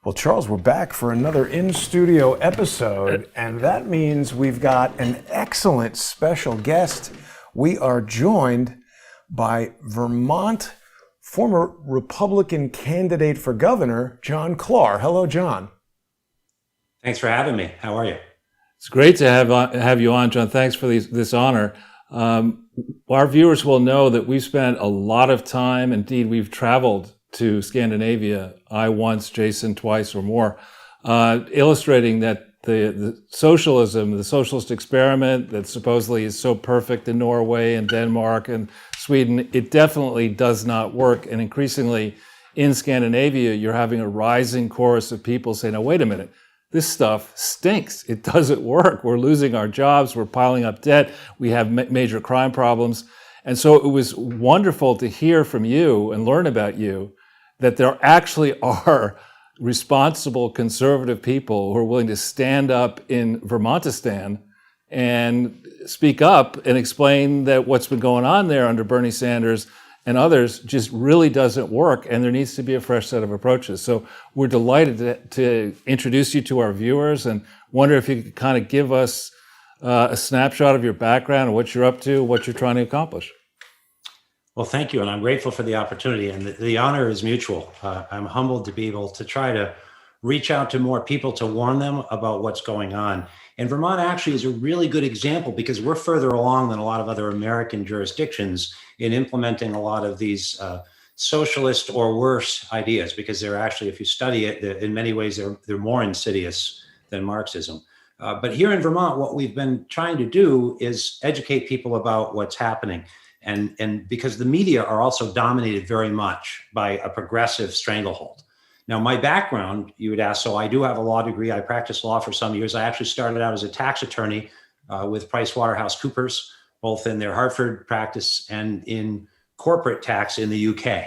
Well, Charles, we're back for another in-studio episode, and that means we've got an excellent special guest. We are joined by Vermont former Republican candidate for governor, John Klar. Hello, John. Thanks for having me. How are you? It's great to have you on, John. Thanks for this honor. Our viewers will know that we've spent a lot of time, indeed, we've traveled to Scandinavia, I once, Jason twice or more, illustrating that the socialism, the socialist experiment that supposedly is so perfect in Norway and Denmark and Sweden, it definitely does not work. And increasingly in Scandinavia, you're having a rising chorus of people saying, "Now, wait a minute, this stuff stinks. It doesn't work. We're losing our jobs. We're piling up debt. We have major crime problems." And so it was wonderful to hear from you and learn about you that there actually are responsible conservative people who are willing to stand up in Vermontistan and speak up and explain that what's been going on there under Bernie Sanders and others just really doesn't work, and there needs to be a fresh set of approaches. So we're delighted to introduce you to our viewers and wonder if you could kind of give us a snapshot of your background and what you're up to, what you're trying to accomplish. Well, thank you, and I'm grateful for the opportunity, and the honor is mutual. I'm humbled to be able to try to reach out to more people to warn them about what's going on. And Vermont actually is a really good example because we're further along than a lot of other American jurisdictions in implementing a lot of these socialist or worse ideas, because they're actually, if you study it, in many ways, they're more insidious than Marxism. But here in Vermont, what we've been trying to do is educate people about what's happening. And because the media are also dominated very much by a progressive stranglehold. Now, my background, you would ask, so I do have a law degree. I practiced law for some years. I actually started out as a tax attorney with PricewaterhouseCoopers, both in their Hartford practice and in corporate tax in the UK.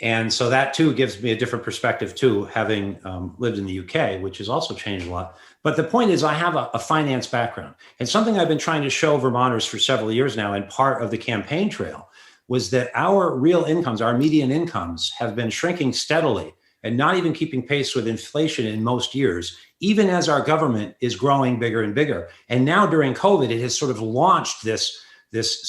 And so that too gives me a different perspective too, having lived in the UK, which has also changed a lot. But the point is I have a finance background, and something I've been trying to show Vermonters for several years now, and part of the campaign trail was that our real incomes, our median incomes, have been shrinking steadily and not even keeping pace with inflation in most years, even as our government is growing bigger and bigger. And now during COVID, it has sort of launched this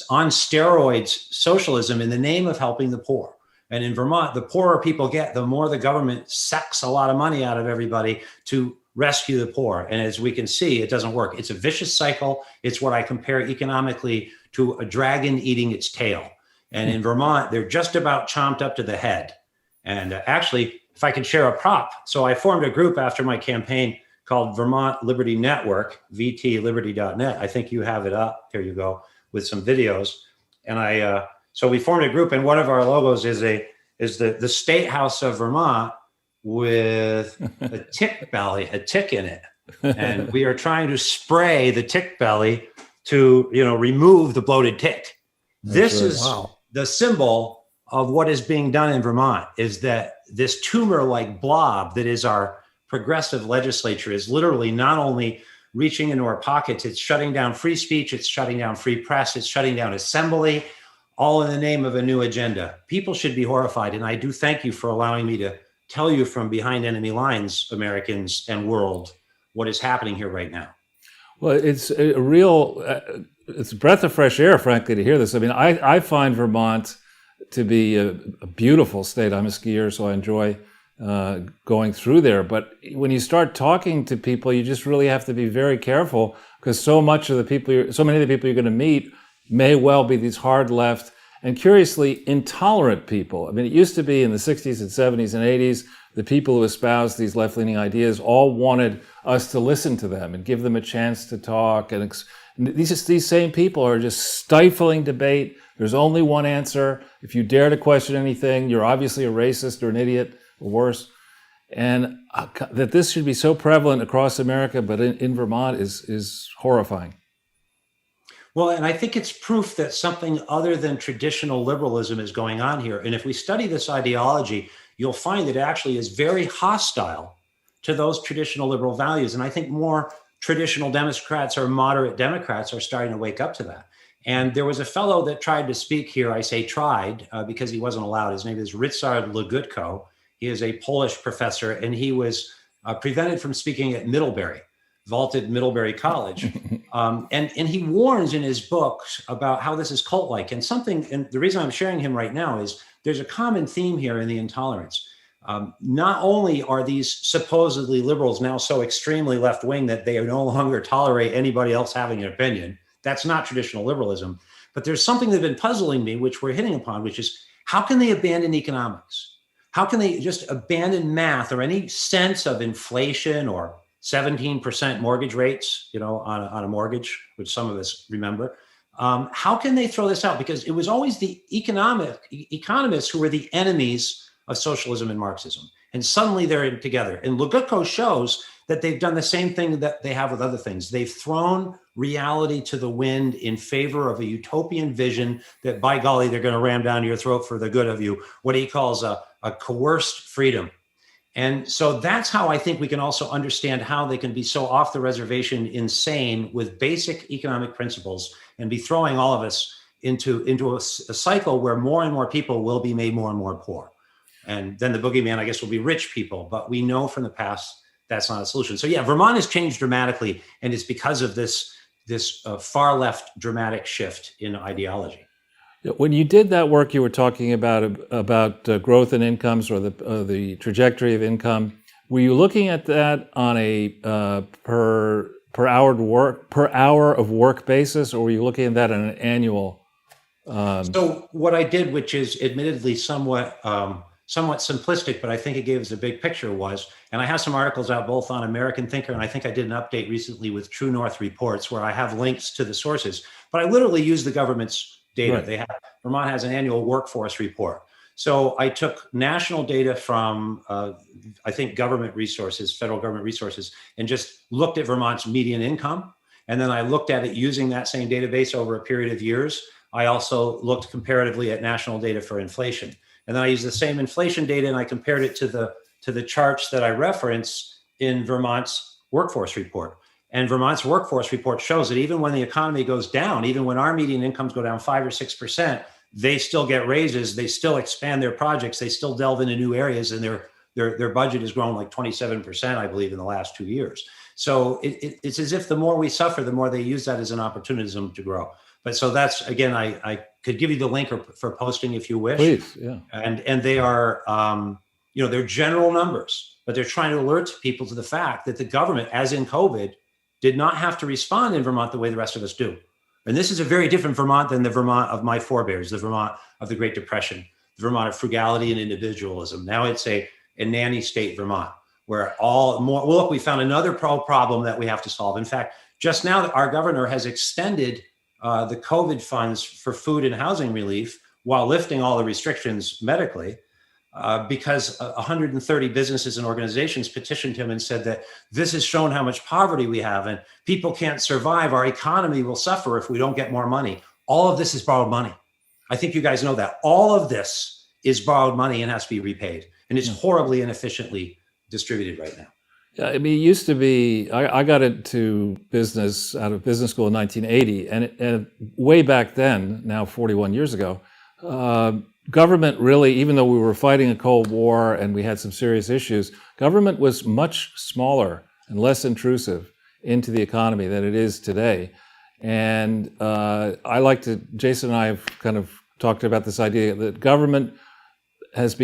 on steroids socialism in the name of helping the poor. And in Vermont, the poorer people get, the more the government sucks a lot of money out of everybody to rescue the poor. And as we can see, it doesn't work. It's a vicious cycle. It's what I compare economically to a dragon eating its tail. And in Vermont, they're just about chomped up to the head. And actually, if I could share a prop. So I formed a group after my campaign called Vermont Liberty Network, vtliberty.net. I think you have it up. Here you go, with some videos. And so we formed a group, and one of our logos is the State House of Vermont with a tick belly, a tick in it. And we are trying to spray the tick belly to, remove the bloated tick. This is the symbol of what is being done in Vermont, is that this tumor-like blob that is our progressive legislature is literally not only reaching into our pockets, it's shutting down free speech, it's shutting down free press, it's shutting down assembly, all in the name of a new agenda. People should be horrified. And I do thank you for allowing me to tell you from behind enemy lines, Americans and world, what is happening here right now. Well, it's a real, it's a breath of fresh air, frankly, to hear this. I mean, I find Vermont to be a beautiful state. I'm a skier, so I enjoy going through there. But when you start talking to people, you just really have to be very careful, because so many of the people you're going to meet may well be these hard left and curiously intolerant people. I mean, it used to be in the 60s and 70s and 80s, the people who espoused these left-leaning ideas all wanted us to listen to them and give them a chance to talk. And these same people are just stifling debate. There's only one answer. If you dare to question anything, you're obviously a racist or an idiot or worse. And that this should be so prevalent across America, but in Vermont is horrifying. Well, and I think it's proof that something other than traditional liberalism is going on here. And if we study this ideology, you'll find that it actually is very hostile to those traditional liberal values. And I think more traditional Democrats or moderate Democrats are starting to wake up to that. And there was a fellow that tried to speak here. I say tried because he wasn't allowed. His name is Ryszard Legutko. He is a Polish professor, and he was prevented from speaking at vaulted Middlebury College. And he warns in his books about how this is cult-like. And the reason I'm sharing him right now is there's a common theme here in the intolerance. Not only are these supposedly liberals now so extremely left-wing that they no longer tolerate anybody else having an opinion, that's not traditional liberalism, but there's something that's been puzzling me, which we're hitting upon, which is how can they abandon economics? How can they just abandon math or any sense of inflation or 17% mortgage rates, on a mortgage, which some of us remember? How can they throw this out? Because it was always the economists who were the enemies of socialism and Marxism. And suddenly they're together. And Legutko shows that they've done the same thing that they have with other things. They've thrown reality to the wind in favor of a utopian vision that, by golly, they're going to ram down your throat for the good of you, what he calls a coerced freedom. And so that's how I think we can also understand how they can be so off the reservation insane with basic economic principles and be throwing all of us into a cycle where more and more people will be made more and more poor. And then the boogeyman, I guess, will be rich people. But we know from the past that's not a solution. So yeah, Vermont has changed dramatically, and it's because of this far left dramatic shift in ideology. When you did that work, you were talking about growth in incomes or the trajectory of income. Were you looking at that on a per hour of work basis, or were you looking at that on an annual? So what I did, which is admittedly somewhat simplistic, but I think it gave us a big picture, and I have some articles out both on American Thinker, and I think I did an update recently with True North Reports where I have links to the sources, but I literally use the government's data. Right. Vermont has an annual workforce report. So I took national data from, I think, government resources, federal government resources, and just looked at Vermont's median income. And then I looked at it using that same database over a period of years. I also looked comparatively at national data for inflation. And then I used the same inflation data and I compared it to the charts that I reference in Vermont's workforce report. And Vermont's workforce report shows that even when the economy goes down, even when our median incomes go down 5 or 6%, they still get raises, they still expand their projects, they still delve into new areas, and their budget has grown like 27%, I believe, in the last 2 years. So it's as if the more we suffer, the more they use that as an opportunism to grow. But so that's, again, I could give you the link for posting if you wish. Please, yeah. And they are, they're general numbers, but they're trying to alert people to the fact that the government, as in COVID, did not have to respond in Vermont the way the rest of us do. And this is a very different Vermont than the Vermont of my forebears, the Vermont of the Great Depression, the Vermont of frugality and individualism. Now it's a nanny state Vermont, where look, we found another problem that we have to solve. In fact, just now our governor has extended the COVID funds for food and housing relief while lifting all the restrictions medically, because 130 businesses and organizations petitioned him and said that this has shown how much poverty we have and people can't survive. Our economy will suffer if we don't get more money. All of this is borrowed money. I think you guys know that. All of this is borrowed money and has to be repaid. And it's horribly inefficiently distributed right now. Yeah, I mean, it used to be, I got into business out of business school in 1980, and way back then, now 41 years ago, government really, even though we were fighting a Cold War and we had some serious issues, government was much smaller and less intrusive into the economy than it is today. And Jason and I have kind of talked about this idea that government they've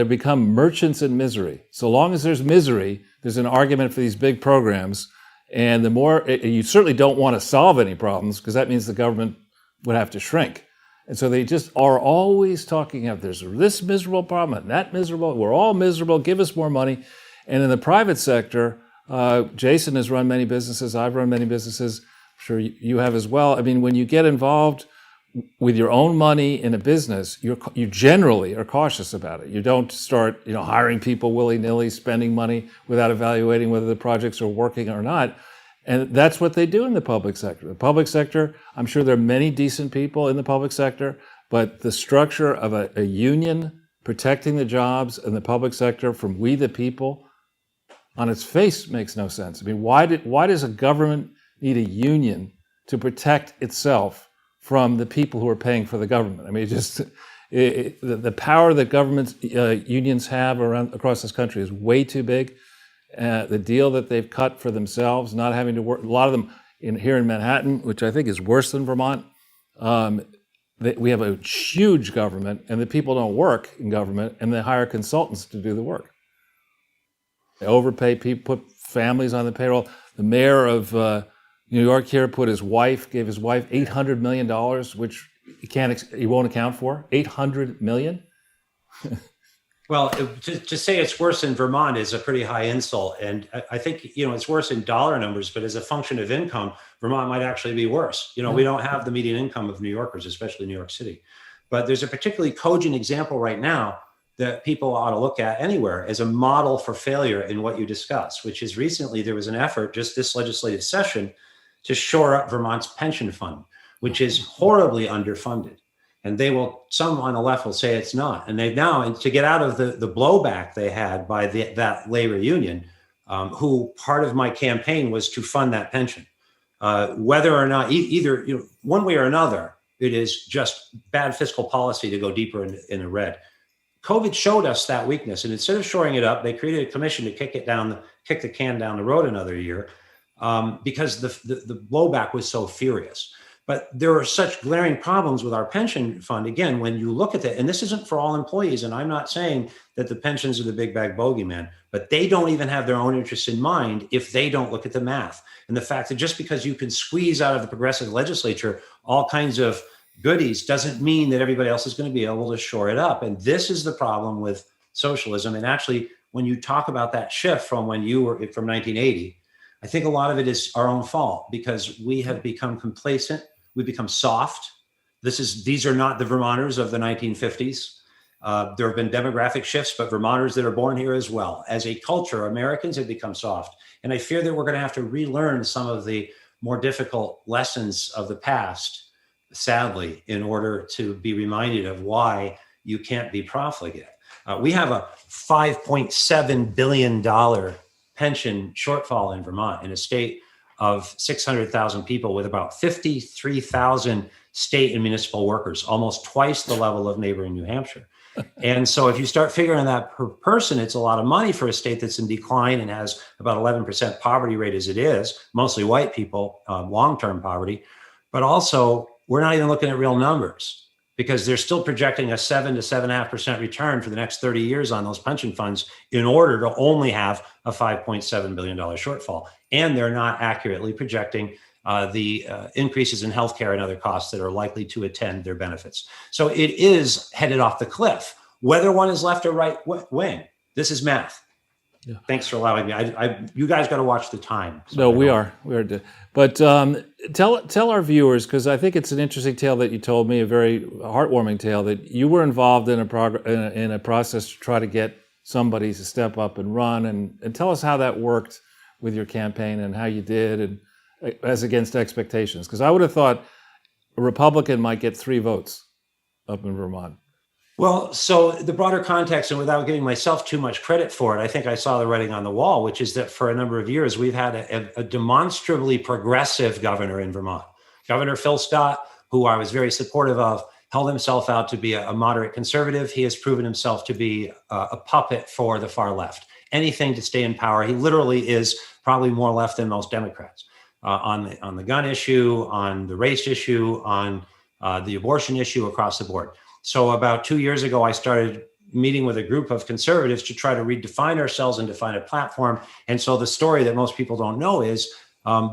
become merchants in misery. So long as there's misery, there's an argument for these big programs. And the more, you certainly don't want to solve any problems because that means the government would have to shrink. And so they just are always talking about there's this miserable problem and that miserable, we're all miserable, give us more money. And in the private sector, Jason has run many businesses, I've run many businesses, I'm sure you have as well. I mean, when you get involved with your own money in a business, you generally are cautious about it. You don't start, hiring people willy-nilly, spending money without evaluating whether the projects are working or not. And that's what they do in the public sector. The public sector, I'm sure there are many decent people in the public sector, but the structure of a union protecting the jobs in the public sector from we the people, on its face makes no sense. I mean, why does a government need a union to protect itself from the people who are paying for the government? I mean, The power that governments, unions have across this country is way too big. The deal that they've cut for themselves, not having to work, a lot of them here in Manhattan, which I think is worse than Vermont, we have a huge government, and the people don't work in government, and they hire consultants to do the work. They overpay people, put families on the payroll. The mayor of New York here gave his wife $800 million, which he won't account for. $800 million. Well, to say it's worse in Vermont is a pretty high insult. And I think, it's worse in dollar numbers, but as a function of income, Vermont might actually be worse. We don't have the median income of New Yorkers, especially New York City. But there's a particularly cogent example right now that people ought to look at anywhere as a model for failure in what you discuss, which is recently there was an effort just this legislative session to shore up Vermont's pension fund, which is horribly underfunded. And some on the left will say it's not. And they've now, and to get out of the blowback they had by that labor union, who part of my campaign was to fund that pension. Whether or not, either one way or another, it is just bad fiscal policy to go deeper in the red. COVID showed us that weakness. And instead of shoring it up, they created a commission to kick the can down the road another year because the blowback was so furious. But there are such glaring problems with our pension fund. Again, when you look at it, and this isn't for all employees, and I'm not saying that the pensions are the big bag bogeyman, but they don't even have their own interests in mind if they don't look at the math. And the fact that just because you can squeeze out of the progressive legislature all kinds of goodies doesn't mean that everybody else is going to be able to shore it up. And this is the problem with socialism. And actually, when you talk about that shift from when you were from 1980, I think a lot of it is our own fault because we have become complacent. We've become soft. These are not the Vermonters of the 1950s. There have been demographic shifts, but Vermonters that are born here as well. As a culture, Americans have become soft. And I fear that we're going to have to relearn some of the more difficult lessons of the past, sadly, in order to be reminded of why you can't be profligate. We have a $5.7 billion pension shortfall in Vermont, in a state of 600,000 people with about 53,000 state and municipal workers, almost twice the level of neighboring New Hampshire. And so if you start figuring that per person, it's a lot of money for a state that's in decline and has about 11% poverty rate as it is, mostly white people, long-term poverty. But also, we're not even looking at real numbers because they're still projecting a 7 to 7.5% return for the next 30 years on those pension funds in order to only have a $5.7 billion shortfall. And they're not accurately projecting the increases in healthcare and other costs that are likely to attend their benefits. So it is headed off the cliff, whether one is left or right wing. This is math. Yeah. Thanks for allowing me. You guys got to watch the time. So no, we are. But tell our viewers, because I think it's an interesting tale that you told me, a very heartwarming tale, that you were involved in a process to try to get somebody to step up and run, and tell us how that worked with your campaign and how you did, and as against expectations. Because I would have thought a Republican might get 3 votes up in Vermont. Well, so the broader context, and without giving myself too much credit for it, I think I saw the writing on the wall, which is that for a number of years, we've had a demonstrably progressive governor in Vermont. Governor Phil Scott, who I was very supportive of, held himself out to be a moderate conservative. He has proven himself to be a puppet for the far left. Anything to stay in power. He literally is probably more left than most Democrats on the gun issue, on the race issue, on the abortion issue, across the board. So about 2 years ago, I started meeting with a group of conservatives to try to redefine ourselves and define a platform. And so the story that most people don't know is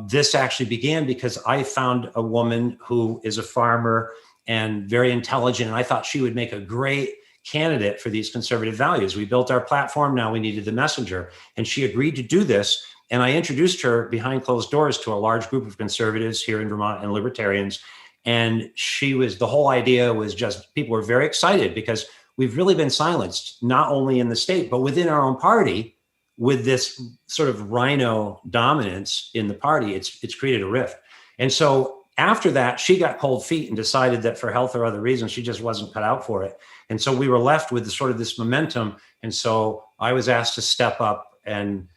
this actually began because I found a woman who is a farmer and very intelligent, and I thought she would make a great candidate for these conservative values. We built our platform. Now we needed the messenger. And she agreed to do this. And I introduced her behind closed doors to a large group of conservatives here in Vermont and libertarians. And the whole idea was just, people were very excited because we've really been silenced, not only in the state, but within our own party with this sort of rhino dominance in the party. It's created a rift. And so after that, she got cold feet and decided that for health or other reasons, she just wasn't cut out for it. And so we were left with this momentum. And so I was asked to step up and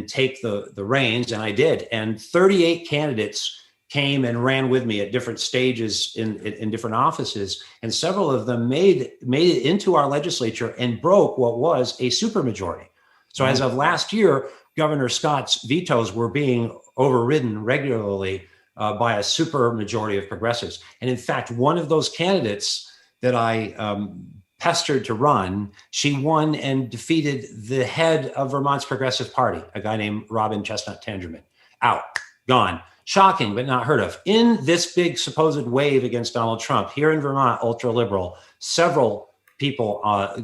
take the reins, and I did. And 38 candidates came and ran with me at different stages in different offices, and several of them made it into our legislature and broke what was a supermajority. So as of last year, Governor Scott's vetoes were being overridden regularly by a supermajority of progressives. And in fact, one of those candidates that I pestered to run, she won and defeated the head of Vermont's Progressive Party, a guy named Robin Chestnut Tangerman. Out, gone. Shocking, but not heard of. In this big supposed wave against Donald Trump, here in Vermont, ultra-liberal, several people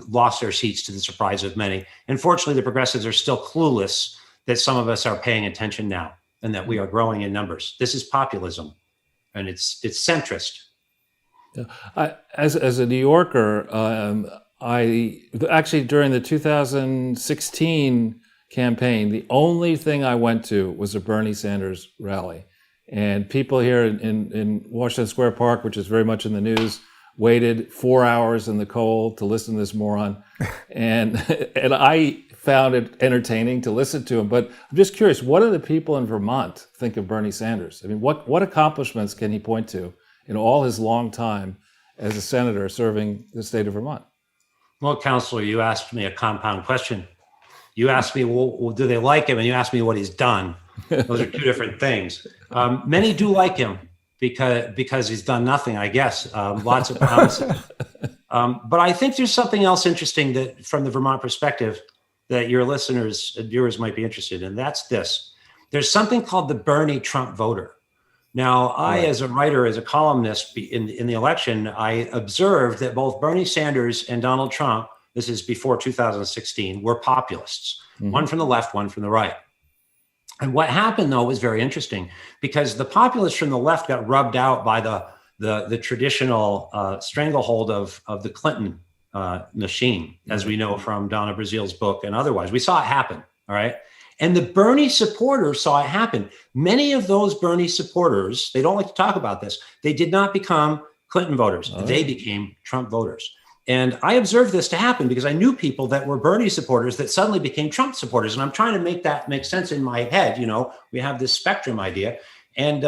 lost their seats to the surprise of many. Unfortunately, the progressives are still clueless that some of us are paying attention now and that we are growing in numbers. This is populism, and it's centrist. As a New Yorker, I actually during the 2016 campaign, the only thing I went to was a Bernie Sanders rally. And people here in Washington Square Park, which is very much in the news, waited 4 hours in the cold to listen to this moron. And I found it entertaining to listen to him. But I'm just curious, what do the people in Vermont think of Bernie Sanders? I mean, what accomplishments can he point to in all his long time as a senator serving the state of Vermont? Well, Counselor, you asked me a compound question. You asked me, well, do they like him? And you asked me what he's done. Those are two different things. Many do like him because he's done nothing, I guess. Lots of promises. But I think there's something else interesting that, from the Vermont perspective, that your listeners and viewers might be interested in. That's this. There's something called the Bernie Trump voter. Now, as a writer, as a columnist in the election, I observed that both Bernie Sanders and Donald Trump, this is before 2016, were populists, one from the left, one from the right. And what happened, though, was very interesting, because the populists from the left got rubbed out by the traditional stranglehold of the Clinton machine, as we know from Donna Brazil's book and otherwise. We saw it happen, all right? And the Bernie supporters saw it happen. Many of those Bernie supporters, they don't like to talk about this, they did not become Clinton voters. They became Trump voters. And I observed this to happen because I knew people that were Bernie supporters that suddenly became Trump supporters. And I'm trying to make that make sense in my head. You know, we have this spectrum idea. And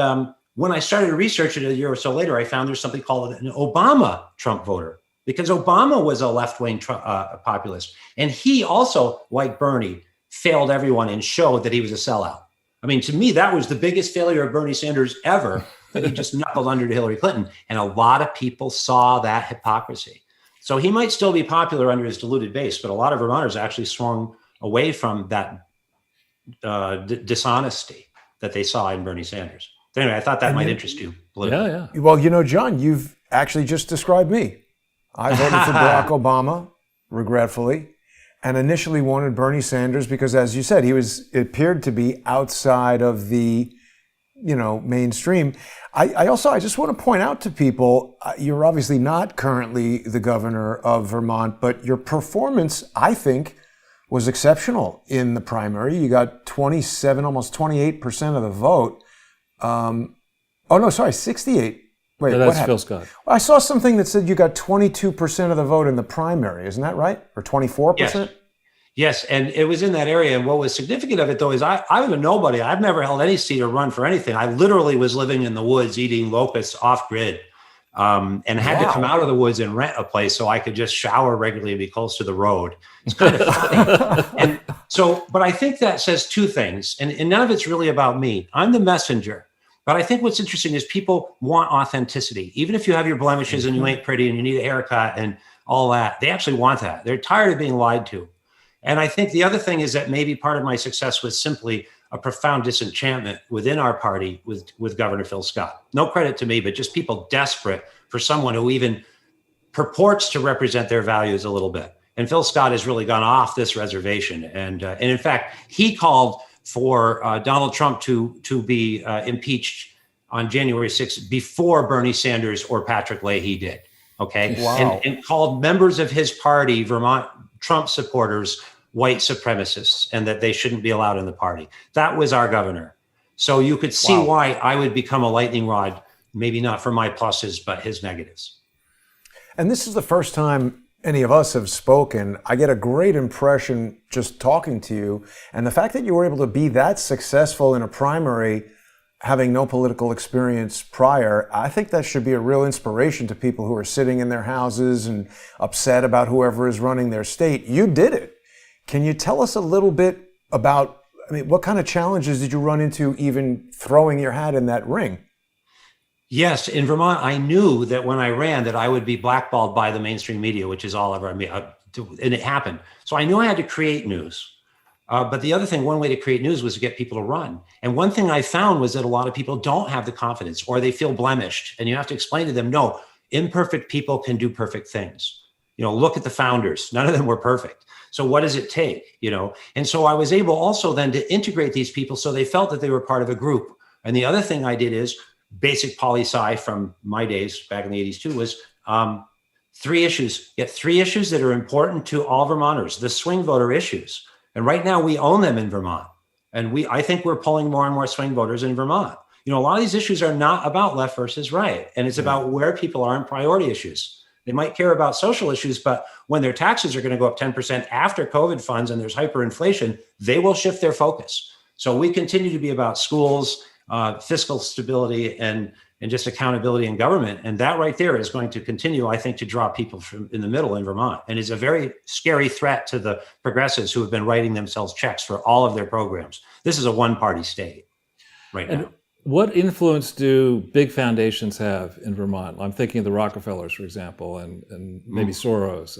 when I started to research it a year or so later, I found there's something called an Obama Trump voter, because Obama was a left-wing populist. And he also, like Bernie, failed everyone and showed that he was a sellout. I mean, to me, that was the biggest failure of Bernie Sanders ever, that he just knuckled under to Hillary Clinton. And a lot of people saw that hypocrisy. So he might still be popular under his diluted base, but a lot of Vermonters actually swung away from that dishonesty that they saw in Bernie Sanders. So anyway, I thought that might interest you politically. Yeah. Well, you know, John, you've actually just described me. I voted for Barack Obama, regretfully, and initially wanted Bernie Sanders because, as you said, it appeared to be outside of the, mainstream. I just want to point out to people, you're obviously not currently the governor of Vermont, but your performance, I think, was exceptional in the primary. You got 27, almost 28% of the vote. 68. Wait, no, that's Phil Scott. I saw something that said you got 22% of the vote in the primary. Isn't that right? Or 24%? Yes, and it was in that area. And what was significant of it, though, is I was a nobody. I've never held any seat or run for anything. I literally was living in the woods, eating locusts off grid, and had to come out of the woods and rent a place so I could just shower regularly and be close to the road. It's kind of funny. But I think that says two things, and none of it's really about me. I'm the messenger. But I think what's interesting is people want authenticity. Even if you have your blemishes and you ain't pretty and you need a haircut and all that, they actually want that. They're tired of being lied to. And I think the other thing is that maybe part of my success was simply a profound disenchantment within our party with Governor Phil Scott. No credit to me, but just people desperate for someone who even purports to represent their values a little bit. And Phil Scott has really gone off this reservation. And in fact, he called for Donald Trump to be impeached on January 6th before Bernie Sanders or Patrick Leahy did. Okay. Wow. And called members of his party, Vermont Trump supporters, white supremacists, and that they shouldn't be allowed in the party. That was our governor. So you could see why I would become a lightning rod, maybe not for my pluses, but his negatives. And this is the first time any of us have spoken. I get a great impression just talking to you. And the fact that you were able to be that successful in a primary, having no political experience prior, I think that should be a real inspiration to people who are sitting in their houses and upset about whoever is running their state. You did it. Can you tell us a little bit about, what kind of challenges did you run into even throwing your hat in that ring? Yes, in Vermont, I knew that when I ran that I would be blackballed by the mainstream media, which is all ever, and it happened. So I knew I had to create news. But the other thing, one way to create news was to get people to run. And one thing I found was that a lot of people don't have the confidence, or they feel blemished. And you have to explain to them, no, imperfect people can do perfect things. Look at the founders. None of them were perfect. So what does it take? And so I was able also then to integrate these people so they felt that they were part of a group. And the other thing I did is basic poli-sci from my days back in the 80s too was 3 issues. Get 3 issues that are important to all Vermonters, the swing voter issues. And right now we own them in Vermont. And I think we're pulling more and more swing voters in Vermont. A lot of these issues are not about left versus right. And it's about where people are in priority issues. They might care about social issues, but when their taxes are going to go up 10% after COVID funds and there's hyperinflation, they will shift their focus. So we continue to be about schools, fiscal stability, and just accountability in government. And that right there is going to continue, I think, to draw people from in the middle in Vermont, and is a very scary threat to the progressives who have been writing themselves checks for all of their programs. This is a one-party state right now. What influence do big foundations have in Vermont? I'm thinking of the Rockefellers, for example, and maybe Soros.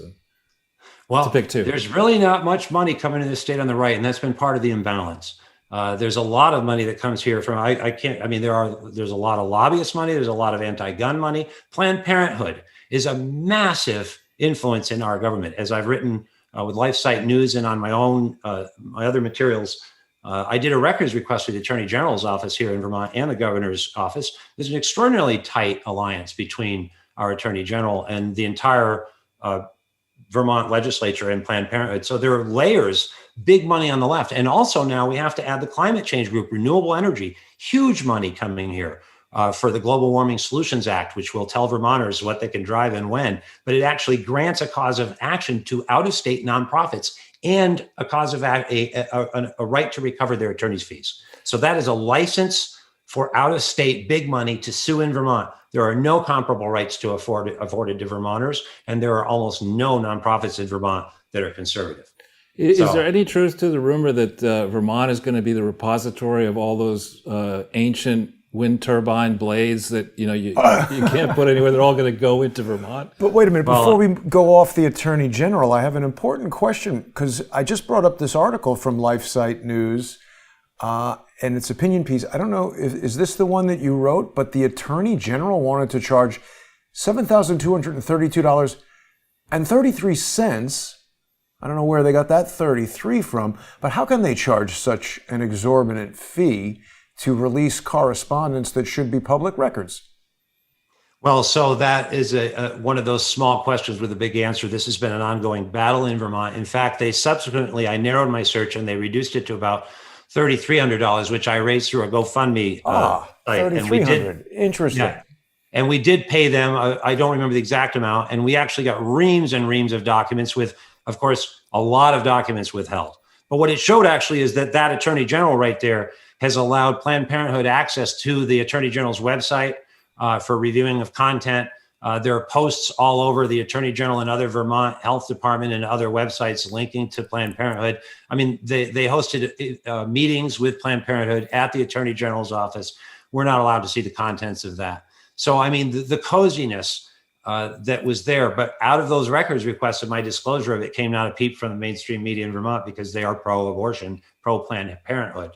Well, to pick 2. There's really not much money coming into the state on the right, and that's been part of the imbalance. There's a lot of money that comes here from, there's a lot of lobbyist money. There's a lot of anti-gun money. Planned Parenthood is a massive influence in our government. As I've written with LifeSite News and on my own, my other materials, I did a records request to the Attorney General's office here in Vermont and the governor's office. There's an extraordinarily tight alliance between our Attorney General and the entire Vermont legislature and Planned Parenthood. So there are layers, big money on the left. And also now we have to add the climate change group, renewable energy, huge money coming here for the Global Warming Solutions Act, which will tell Vermonters what they can drive and when. But it actually grants a cause of action to out-of-state nonprofits and a cause of a right to recover their attorney's fees. So that is a license for out-of-state big money to sue in Vermont. There are no comparable rights to afforded to Vermonters, and there are almost no nonprofits in Vermont that are conservative. Is there any truth to the rumor that Vermont is going to be the repository of all those ancient wind turbine blades that you can't put anywhere? They're all going to go into Vermont. But wait a minute, before we go off the Attorney General, I have an important question, because I just brought up this article from LifeSite News and its opinion piece. I don't know, is this the one that you wrote? But the Attorney General wanted to charge $7,232.33. I don't know where they got that 33 from, but how can they charge such an exorbitant fee to release correspondence that should be public records? Well, so that is one of those small questions with a big answer. This has been an ongoing battle in Vermont. In fact, I narrowed my search and they reduced it to about $3,300, which I raised through a GoFundMe. $3,300. Interesting. Yeah, and we did pay them. I don't remember the exact amount. And we actually got reams and reams of documents with, of course, a lot of documents withheld. But what it showed actually is that Attorney General right there has allowed Planned Parenthood access to the Attorney General's website for reviewing of content. There are posts all over the Attorney General and other Vermont Health Department and other websites linking to Planned Parenthood. I mean, they hosted meetings with Planned Parenthood at the Attorney General's office. We're not allowed to see the contents of that. So, I mean, the coziness that was there, but out of those records requests and my disclosure of it came not a peep from the mainstream media in Vermont, because they are pro-abortion, pro-Planned Parenthood.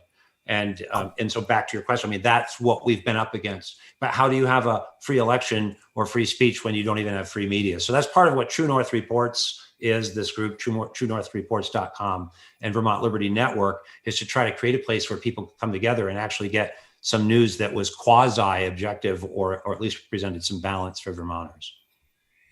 And so back to your question, I mean, that's what we've been up against. But how do you have a free election or free speech when you don't even have free media? So that's part of what True North Reports is, this group, TrueNorthReports.com, and Vermont Liberty Network, is to try to create a place where people can come together and actually get some news that was quasi-objective or at least presented some balance for Vermonters.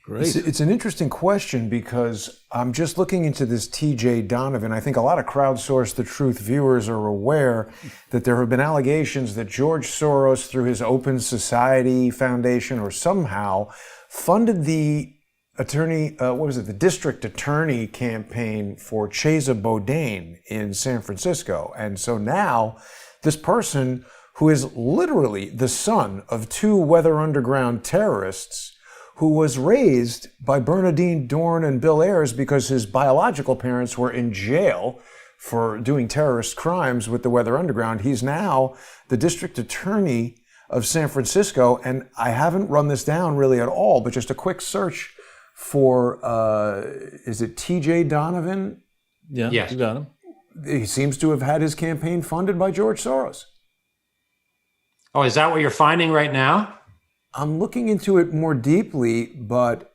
Great. It's an interesting question, because I'm just looking into this TJ Donovan. I think a lot of Crowdsource the Truth viewers are aware that there have been allegations that George Soros, through his Open Society Foundation or somehow, funded the the district attorney campaign for Chesa Boudin in San Francisco. And so now this person who is literally the son of two Weather Underground terrorists, who was raised by Bernadine Dorn and Bill Ayers because his biological parents were in jail for doing terrorist crimes with the Weather Underground. He's now the district attorney of San Francisco, and I haven't run this down really at all, but just a quick search for, is it TJ Donovan? Yeah, yes. You got him. He seems to have had his campaign funded by George Soros. Oh, is that what you're finding right now? I'm looking into it more deeply, but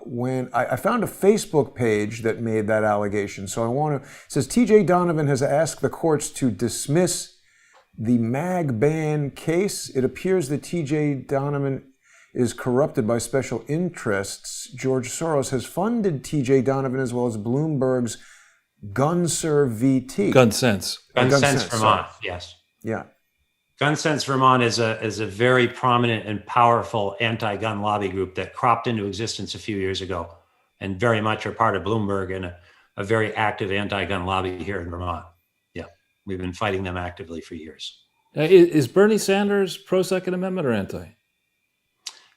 when I found a Facebook page that made that allegation, so it says TJ Donovan has asked the courts to dismiss the mag ban case. It appears that TJ Donovan is corrupted by special interests. George Soros has funded TJ Donovan as well as Bloomberg's GunServe VT. GunSense. GunSense Vermont, yes. Yeah. GunSense Vermont is a very prominent and powerful anti-gun lobby group that cropped into existence a few years ago, and very much are part of Bloomberg and a very active anti-gun lobby here in Vermont. Yeah, we've been fighting them actively for years. Is Bernie Sanders pro-Second Amendment or anti?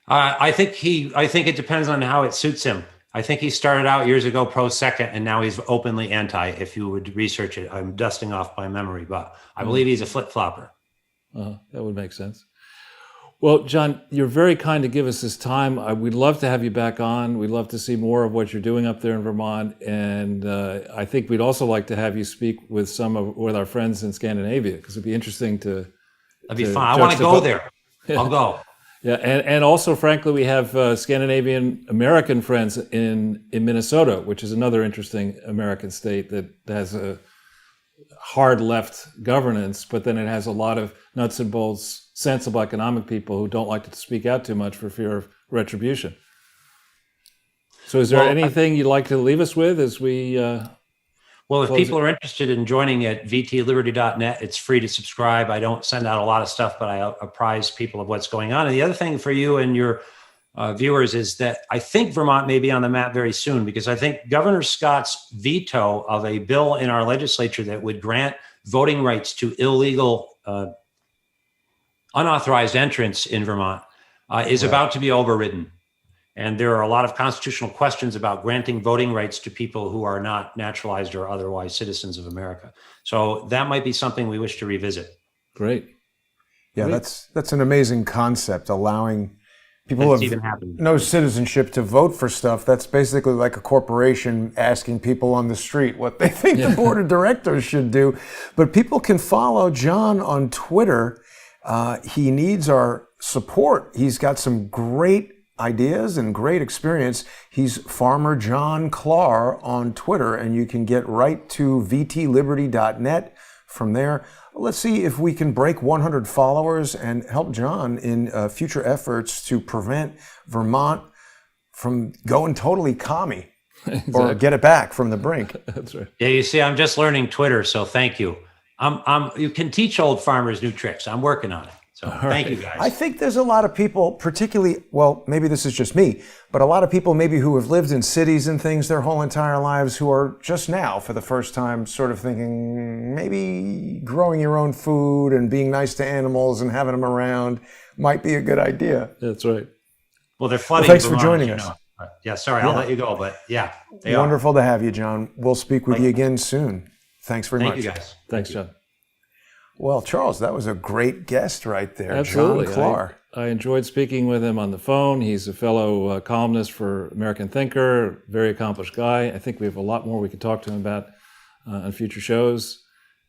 I think it depends on how it suits him. I think he started out years ago pro-second, and now he's openly anti. If you would research it, I'm dusting off my memory, but I believe he's a flip-flopper. That would make sense. Well, John, you're very kind to give us this time. We'd love to have you back on. We'd love to see more of what you're doing up there in Vermont, and I think we'd also like to have you speak with with our friends in Scandinavia, because it'd be interesting to. That'd be fun. I want to go there. I'll go. Yeah, and also, frankly, we have Scandinavian American friends in Minnesota, which is another interesting American state that has a hard left governance, but then it has a lot of nuts and bolts, sensible economic people who don't like to speak out too much for fear of retribution. So is there anything you'd like to leave us with as we... Well, if people are interested in joining at vtliberty.net, it's free to subscribe. I don't send out a lot of stuff, but I apprise people of what's going on. And the other thing for you and your viewers is that I think Vermont may be on the map very soon, because I think Governor Scott's veto of a bill in our legislature that would grant voting rights to illegal, unauthorized entrants in Vermont is about to be overridden. And there are a lot of constitutional questions about granting voting rights to people who are not naturalized or otherwise citizens of America. So that might be something we wish to revisit. Great. Yeah, that's an amazing concept, allowing people who have no citizenship to vote for stuff. That's basically like a corporation asking people on the street what they think the board of directors should do. But people can follow John on Twitter. He needs our support. He's got some great ideas and great experience. He's Farmer John Klar on Twitter, and you can get right to vtliberty.net from there. Let's see if we can break 100 followers and help John in future efforts to prevent Vermont from going totally commie. Exactly. Or get it back from the brink. That's right. Yeah, you see, I'm just learning Twitter, so thank you. You can teach old farmers new tricks. I'm working on it. So thank you, guys. I think there's a lot of people, particularly, well, maybe this is just me, but a lot of people maybe who have lived in cities and things their whole entire lives, who are just now, for the first time, sort of thinking maybe growing your own food and being nice to animals and having them around might be a good idea. That's right. Well, they're flooding. Well, thanks for joining us. Yeah, sorry, I'll let you go, but yeah. Wonderful to have you, John. We'll speak with you again soon. Thanks very much. Thank you, guys. Thanks, John. Well, Charles, that was a great guest right there. Absolutely. John Klar. I enjoyed speaking with him on the phone. He's a fellow columnist for American Thinker, very accomplished guy. I think we have a lot more we could talk to him about on future shows.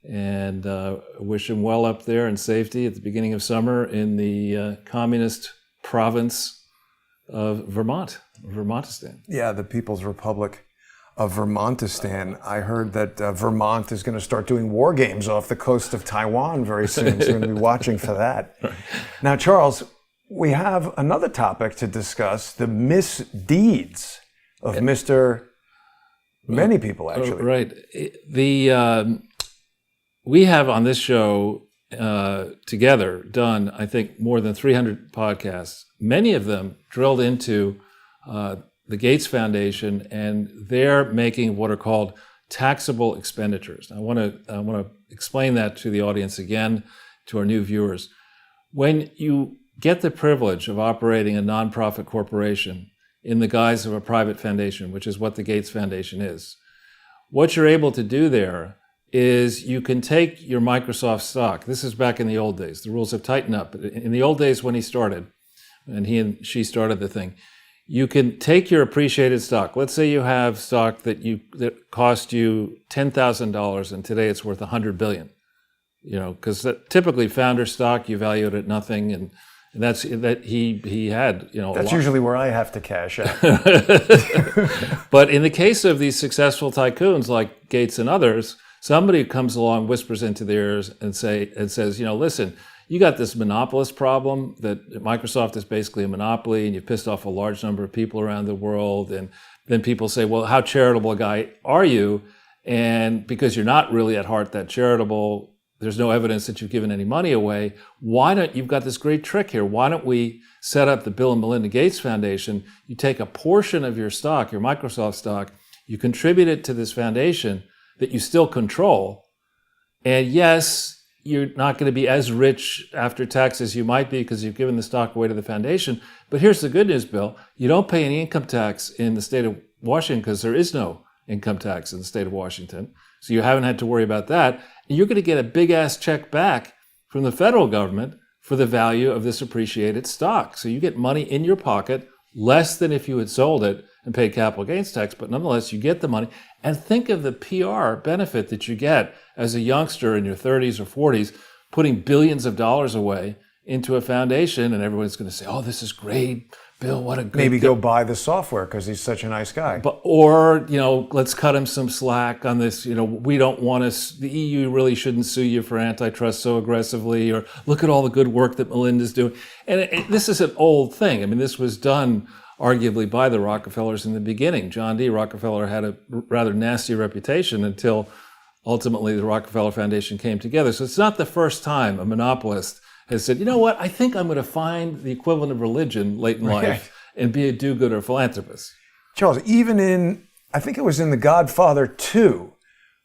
And wish him well up there in safety at the beginning of summer in the communist province of Vermont, Vermontistan. Yeah, the People's Republic of Vermontistan. I heard that Vermont is going to start doing war games off the coast of Taiwan very soon, so we're going to be watching for that. Right. Now, Charles, we have another topic to discuss, the misdeeds of Mr. Many people, actually. Right. We have on this show together done, I think, more than 300 podcasts, many of them drilled into the Gates Foundation, and they're making what are called taxable expenditures. I want to explain that to the audience again. to our new viewers. When you get the privilege of operating a nonprofit corporation in the guise of a private foundation, which is what the Gates Foundation is, what you're able to do there is you can take your Microsoft stock. This is back in the old days. The rules have tightened up. In the old days when he started, and he and she started the thing, you can take your appreciated stock. Let's say you have stock that cost you $10,000 and today it's worth $100 billion. Because typically founder stock, you value it at nothing, and that's that he had, That's usually where I have to cash out. But in the case of these successful tycoons like Gates and others, somebody comes along, whispers into their ears and says, listen, you got this monopolist problem that Microsoft is basically a monopoly and you've pissed off a large number of people around the world. And then people say, well, how charitable a guy are you? And because you're not really at heart that charitable, there's no evidence that you've given any money away. You've got this great trick here. Why don't we set up the Bill and Melinda Gates Foundation? You take a portion of your stock, your Microsoft stock, you contribute it to this foundation that you still control. And yes, you're not going to be as rich after tax as you might be because you've given the stock away to the foundation. But here's the good news, Bill. You don't pay any income tax in the state of Washington because there is no income tax in the state of Washington. So you haven't had to worry about that. And you're going to get a big-ass check back from the federal government for the value of this appreciated stock. So you get money in your pocket, less than if you had sold it and paid capital gains tax, but nonetheless, you get the money. And think of the PR benefit that you get as a youngster in your 30s or 40s, putting billions of dollars away into a foundation, and everyone's going to say, oh, this is great. Bill, what a good Maybe go buy the software because he's such a nice guy. Or, let's cut him some slack on this. We don't want to, the EU really shouldn't sue you for antitrust so aggressively, or look at all the good work that Melinda's doing. And this is an old thing. I mean, this was done arguably by the Rockefellers in the beginning. John D. Rockefeller had a rather nasty reputation until ultimately the Rockefeller Foundation came together. So it's not the first time a monopolist has said, you know what, I think I'm going to find the equivalent of religion late in life and be a do-gooder philanthropist. Charles, even I think it was in The Godfather 2,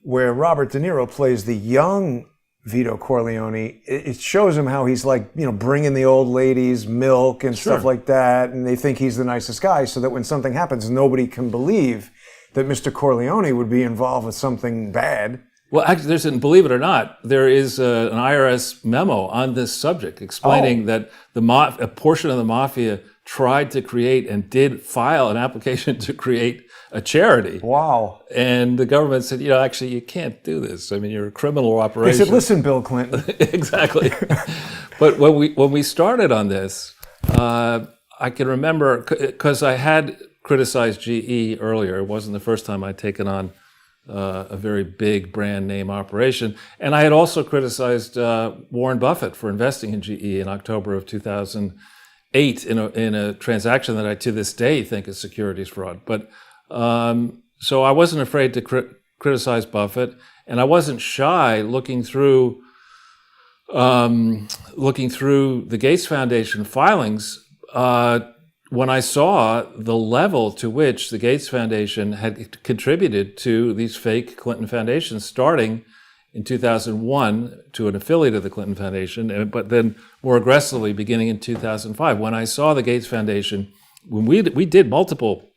where Robert De Niro plays the young Vito Corleone, it shows him how he's bringing the old ladies milk and stuff like that, and they think he's the nicest guy, so that when something happens, nobody can believe that Mr. Corleone would be involved with something bad. Well, actually, believe it or not, there is an IRS memo on this subject explaining that a portion of the mafia tried to create and did file an application to create a charity. Wow. And the government said, actually, you can't do this. I mean, you're a criminal operation. They said, listen, Bill Clinton. Exactly. But when we started on this, I can remember, because I had criticized GE earlier. It wasn't the first time I'd taken on a very big brand name operation. And I had also criticized Warren Buffett for investing in GE in October of 2008 in a transaction that I to this day think is securities fraud. But so I wasn't afraid to criticize Buffett, and I wasn't shy looking through the Gates Foundation filings when I saw the level to which the Gates Foundation had contributed to these fake Clinton foundations, starting in 2001 to an affiliate of the Clinton Foundation, but then more aggressively beginning in 2005. When I saw the Gates Foundation, when we did multiple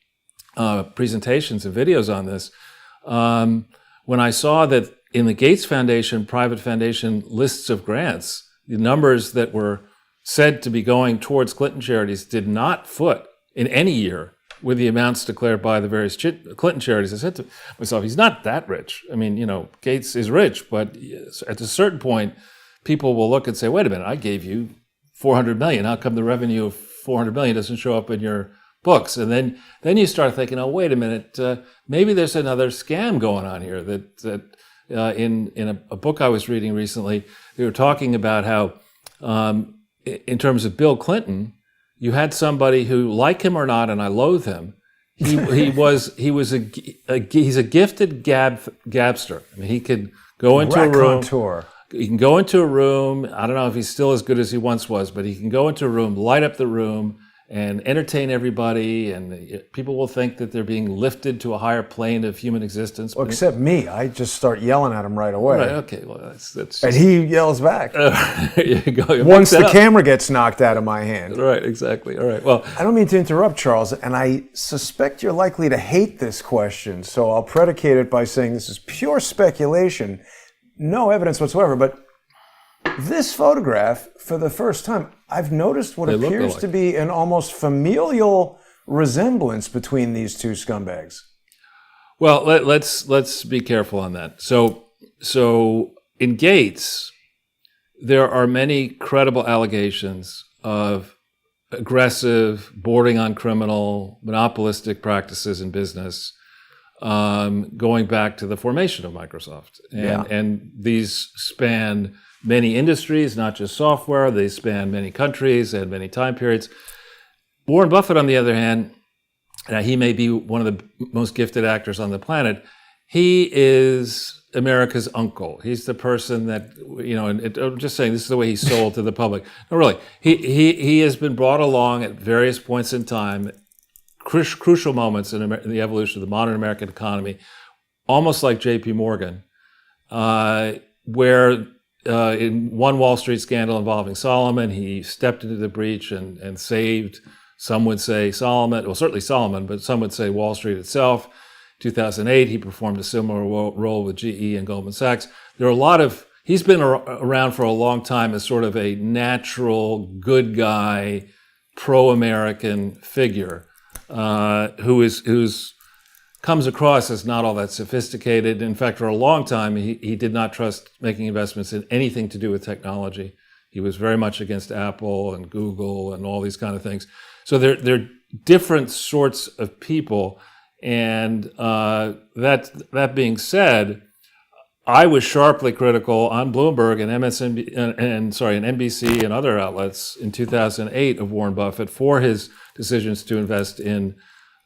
presentations and videos on this, when I saw that in the Gates Foundation, private foundation lists of grants, the numbers that were said to be going towards Clinton charities did not foot in any year with the amounts declared by the various Clinton charities. I said to myself, he's not that rich. I mean, Gates is rich, but at a certain point, people will look and say, wait a minute, I gave you $400 million. How come the revenue of $400 million doesn't show up in your books? And then you start thinking, oh, wait a minute, maybe there's another scam going on here. That in a book I was reading recently, they were talking about how in terms of Bill Clinton, you had somebody who, like him or not, and I loathe him, he's a gifted gabster. I mean, he could go into a room. He can go into a room. I don't know if he's still as good as he once was, but he can go into a room, light up the room, and entertain everybody, and people will think that they're being lifted to a higher plane of human existence. Well, except me. I just start yelling at him right away. Right, okay, well, that's just, and he yells back. there you go. Once the camera gets knocked out of my hand. Right, exactly. All right, well. I don't mean to interrupt, Charles, and I suspect you're likely to hate this question, so I'll predicate it by saying this is pure speculation, no evidence whatsoever, but this photograph, for the first time, I've noticed what appears to be an almost familial resemblance between these two scumbags. Well, let's be careful on that. So in Gates, there are many credible allegations of aggressive, bordering on criminal, monopolistic practices in business, going back to the formation of Microsoft. And these span many industries, not just software. They span many countries and many time periods. Warren Buffett, on the other hand, he may be one of the most gifted actors on the planet. He is America's uncle. He's the person that, and I'm just saying this is the way he's sold to the public. No, really, he has been brought along at various points in time, crucial moments in the evolution of the modern American economy, almost like J.P. Morgan, where in one Wall Street scandal involving Solomon, he stepped into the breach and saved, some would say Solomon, well, certainly Solomon, but some would say Wall Street itself. 2008, he performed a similar role with GE and Goldman Sachs. He's been around for a long time as sort of a natural, good guy, pro-American figure, who's comes across as not all that sophisticated. In fact, for a long time, he did not trust making investments in anything to do with technology. He was very much against Apple and Google and all these kind of things. So they're different sorts of people. And that being said, I was sharply critical on Bloomberg and NBC and other outlets in 2008 of Warren Buffett for his decisions to invest in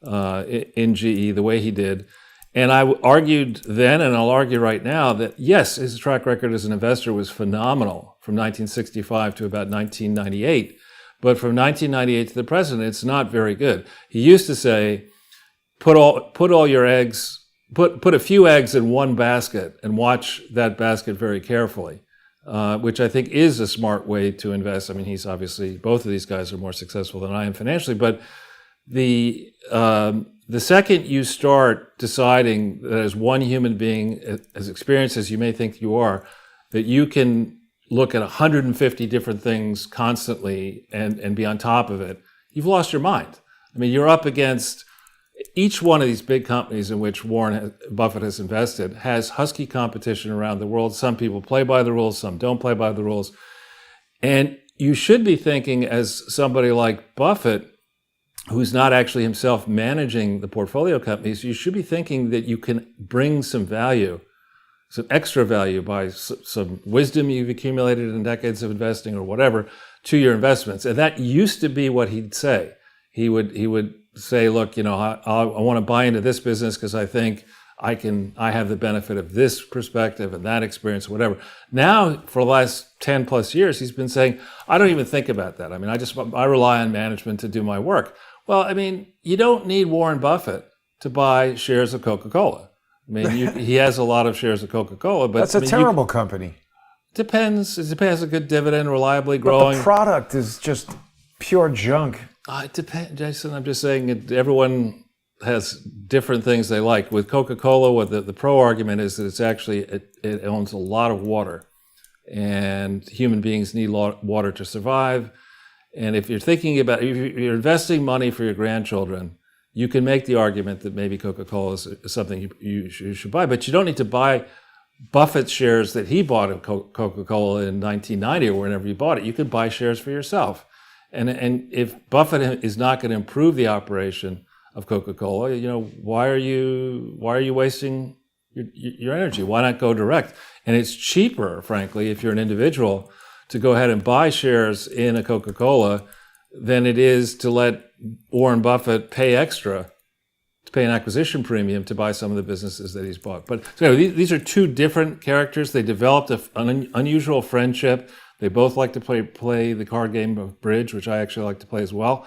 GE the way he did. And I argued then, and I'll argue right now, that yes, his track record as an investor was phenomenal from 1965 to about 1998. But from 1998 to the present, it's not very good. He used to say, put all your eggs, put a few eggs in one basket and watch that basket very carefully, which I think is a smart way to invest. I mean, he's obviously, both of these guys are more successful than I am financially, but the second you start deciding that as one human being, as experienced as you may think you are, that you can look at 150 different things constantly and be on top of it, you've lost your mind. I mean, you're up against each one of these big companies in which Warren Buffett has invested has husky competition around the world. Some people play by the rules, some don't play by the rules. And you should be thinking, as somebody like Buffett, who's not actually himself managing the portfolio companies, you should be thinking that you can bring some value, some extra value by some wisdom you've accumulated in decades of investing or whatever to your investments. And that used to be what he'd say. He would say, look, I want to buy into this business because I think I have the benefit of this perspective and that experience, whatever. Now, for the last 10 plus years, he's been saying, I don't even think about that. I mean, I rely on management to do my work. Well, I mean, you don't need Warren Buffett to buy shares of Coca-Cola. I mean, he has a lot of shares of Coca-Cola, but that's a terrible company. Depends. It depends. A good dividend, reliably growing. But the product is just pure junk. It depends, Jason. I'm just saying everyone has different things they like. With Coca-Cola, what the pro argument is that it owns a lot of water, and human beings need water to survive. And if you're thinking about, if you're investing money for your grandchildren, you can make the argument that maybe Coca-Cola is something you should buy, but you don't need to buy Buffett's shares that he bought of Coca-Cola in 1990 or whenever you bought it. You could buy shares for yourself. And if Buffett is not going to improve the operation of Coca-Cola, why are you wasting your energy? Why not go direct? And it's cheaper, frankly, if you're an individual, to go ahead and buy shares in a Coca-Cola than it is to let Warren Buffett pay extra, to pay an acquisition premium to buy some of the businesses that he's bought. But so these are two different characters. They developed an unusual friendship. They both like to play the card game of bridge, which I actually like to play as well.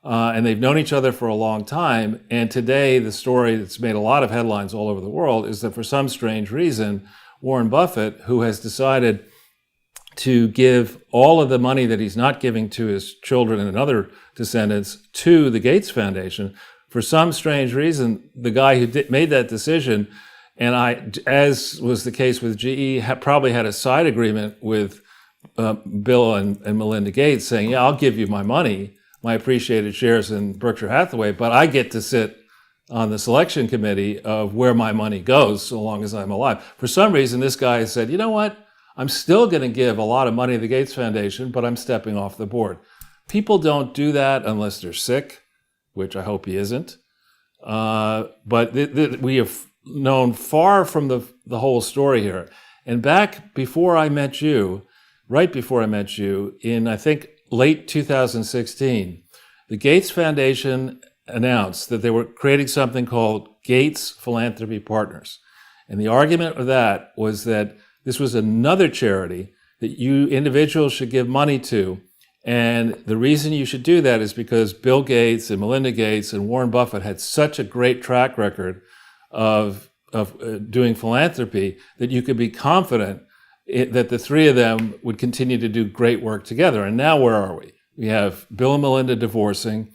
and they've known each other for a long time. And today, the story that's made a lot of headlines all over the world is that for some strange reason, Warren Buffett, who has decided to give all of the money that he's not giving to his children and other descendants to the Gates Foundation, for some strange reason, the guy who made that decision, and as was the case with GE, probably had a side agreement with Bill and Melinda Gates saying, yeah, I'll give you my money, my appreciated shares in Berkshire Hathaway, but I get to sit on the selection committee of where my money goes so long as I'm alive. For some reason, this guy said, you know what? I'm still going to give a lot of money to the Gates Foundation, but I'm stepping off the board. People don't do that unless they're sick, which I hope he isn't. But we have known far from the whole story here. And back before I met you, right before I met you, in I think late 2016, the Gates Foundation announced that they were creating something called Gates Philanthropy Partners. And the argument of that was that this was another charity that you individuals should give money to. And the reason you should do that is because Bill Gates and Melinda Gates and Warren Buffett had such a great track record of doing philanthropy that you could be confident that the three of them would continue to do great work together. And now where are we? We have Bill and Melinda divorcing.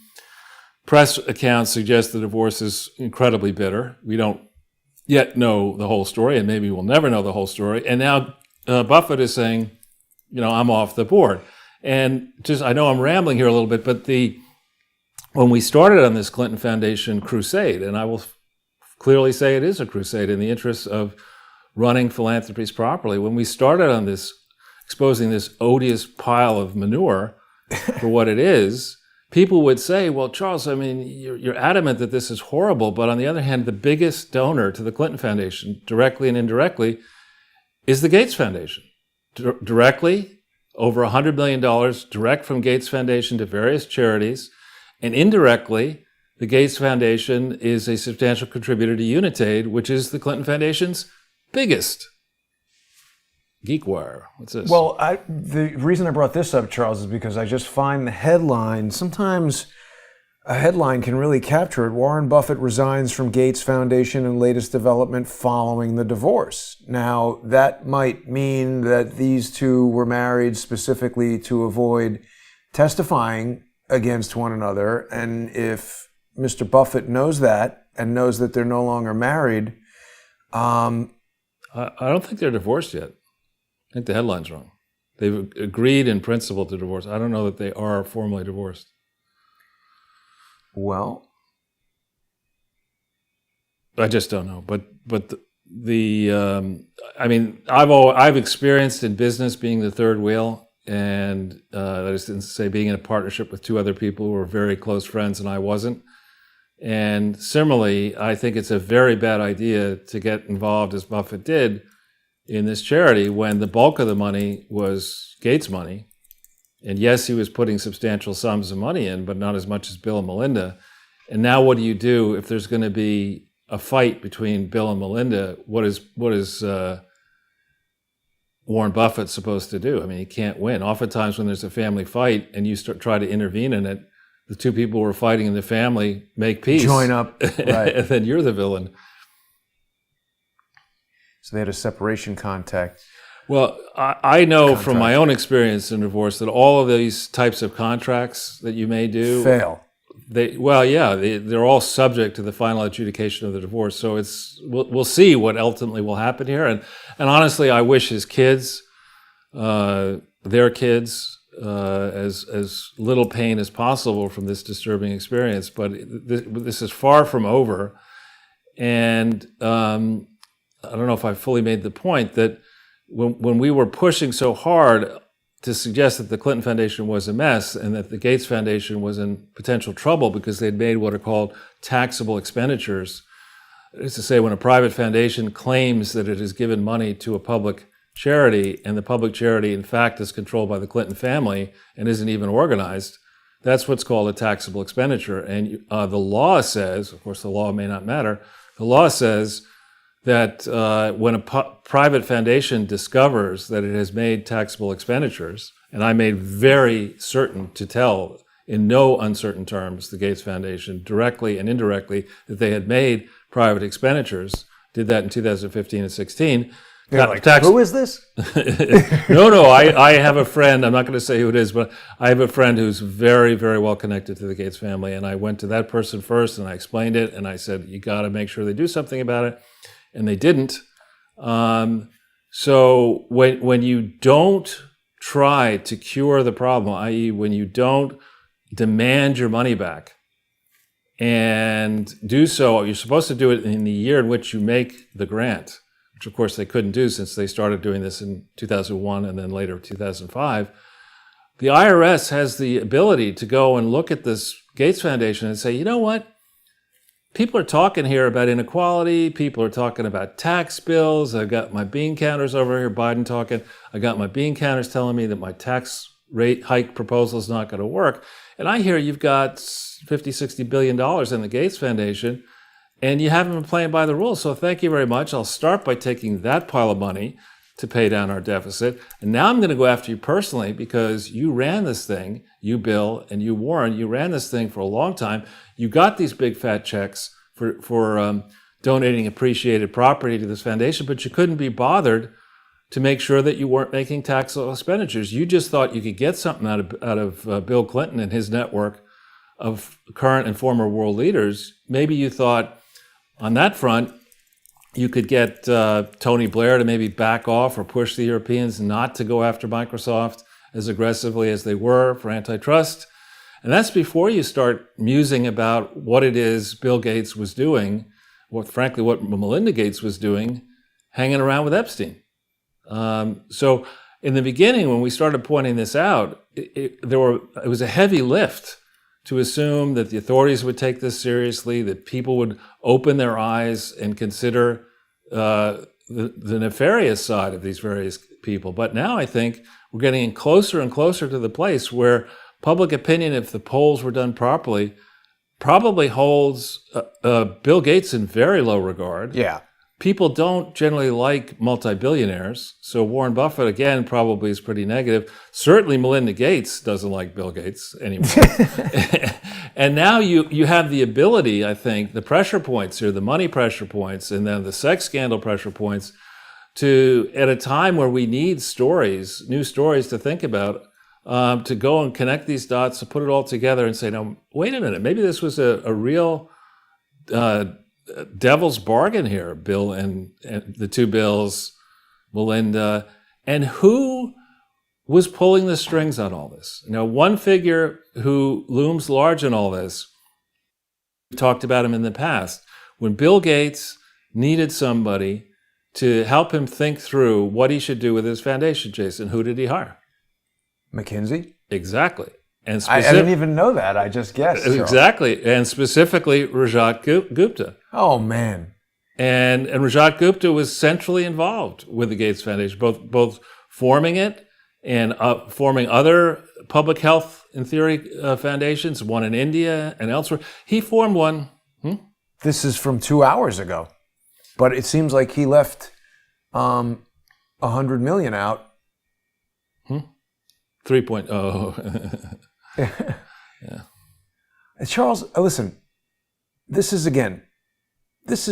Press accounts suggest the divorce is incredibly bitter. We don't yet know the whole story, and maybe we'll never know the whole story. And now Buffett is saying, I'm off the board. And I know I'm rambling here a little bit, but when we started on this Clinton Foundation crusade, and I will clearly say it is a crusade in the interest of running philanthropies properly, when we started on this, exposing this odious pile of manure for what it is, people would say, well, Charles, you're adamant that this is horrible, but on the other hand, the biggest donor to the Clinton Foundation, directly and indirectly, is the Gates Foundation. Directly, over $100 million direct from Gates Foundation to various charities, and indirectly, the Gates Foundation is a substantial contributor to Unitaid, which is the Clinton Foundation's biggest. GeekWire. What's this? Well, the reason I brought this up, Charles, is because I just find the headline, sometimes a headline can really capture it. Warren Buffett resigns from Gates Foundation and latest development following the divorce. Now, that might mean that these two were married specifically to avoid testifying against one another. And if Mr. Buffett knows that and knows that they're no longer married, I don't think they're divorced yet. I think the headline's wrong. They've agreed in principle to divorce. I don't know that they are formally divorced. Well, I just don't know. But I've experienced in business being the third wheel, and that is to say, being in a partnership with two other people who were very close friends, and I wasn't. And similarly, I think it's a very bad idea to get involved, as Buffett did, in this charity when the bulk of the money was Gates' money. And yes, he was putting substantial sums of money in, but not as much as Bill and Melinda. And now what do you do if there's going to be a fight between Bill and Melinda? What is Warren Buffett supposed to do? He can't win. Oftentimes when there's a family fight and you try to intervene in it, the two people who are fighting in the family make peace. Join up. Right. And then you're the villain. So they had a separation contract. Well, I know from my own experience in divorce that all of these types of contracts that you may do fail. They're all subject to the final adjudication of the divorce. So we'll see what ultimately will happen here. And honestly, I wish his kids, their kids, as little pain as possible from this disturbing experience. But this is far from over. And I don't know if I fully made the point that when we were pushing so hard to suggest that the Clinton Foundation was a mess and that the Gates Foundation was in potential trouble because they'd made what are called taxable expenditures, that is to say, when a private foundation claims that it has given money to a public charity and the public charity in fact is controlled by the Clinton family and isn't even organized, that's what's called a taxable expenditure. And the law says, of course the law may not matter, the law says that when a private foundation discovers that it has made taxable expenditures, and I made very certain to tell in no uncertain terms, the Gates Foundation, directly and indirectly, that they had made private expenditures. Did that in 2015 and 16. You're like, who is this? No, I have a friend, I'm not going to say who it is, but I have a friend who's very, very well connected to the Gates family, and I went to that person first, and I explained it, and I said, you got to make sure they do something about it, and they didn't. So when you don't try to cure the problem, i.e. when you don't demand your money back, and do so, you're supposed to do it in the year in which you make the grant, which of course they couldn't do since they started doing this in 2001 and then later 2005. The IRS has the ability to go and look at this Gates Foundation and say, you know what? People are talking here about inequality. People are talking about tax bills. I've got my bean counters over here, Biden talking. I got my bean counters telling me that my tax rate hike proposal is not going to work. And I hear you've got $50-60 billion in the Gates Foundation, and you haven't been playing by the rules. So thank you very much. I'll start by taking that pile of money to pay down our deficit. And now I'm going to go after you personally because you ran this thing, you, Bill, and you, Warren, you ran this thing for a long time. You got these big fat checks for donating appreciated property to this foundation, but you couldn't be bothered to make sure that you weren't making taxable expenditures. You just thought you could get something out of Bill Clinton and his network of current and former world leaders. Maybe you thought on that front, you could get Tony Blair to maybe back off or push the Europeans not to go after Microsoft as aggressively as they were for antitrust. And that's before you start musing about what it is Bill Gates was doing, what Melinda Gates was doing, hanging around with Epstein. So in the beginning, when we started pointing this out, it was a heavy lift to assume that the authorities would take this seriously, that people would open their eyes and consider the nefarious side of these various people. But now I think we're getting closer and closer to the place where public opinion, if the polls were done properly, probably holds Bill Gates in very low regard. Yeah. People don't generally like multi-billionaires. So Warren Buffett, again, probably is pretty negative. Certainly Melinda Gates doesn't like Bill Gates anymore. And now you have the ability, I think, the pressure points here, the money pressure points, and then the sex scandal pressure points, to, at a time where we need stories, new stories to think about, to go and connect these dots, to put it all together and say, now, wait a minute, maybe this was a real devil's bargain here, Bill and the two Bills, Melinda, and who was pulling the strings on all this? Now, one figure who looms large in all this, we talked about him in the past, when Bill Gates needed somebody to help him think through what he should do with his foundation, Jason, who did he hire? McKinsey? Exactly. And I didn't even know that. I just guessed. Exactly. And specifically, Rajat Gupta. Oh, man. And Rajat Gupta was centrally involved with the Gates Foundation, both forming it and forming other public health, in theory, foundations, one in India and elsewhere. He formed one. This is from 2 hours ago. But it seems like he left $100 million out. 3.0. Yeah. Charles, listen, this is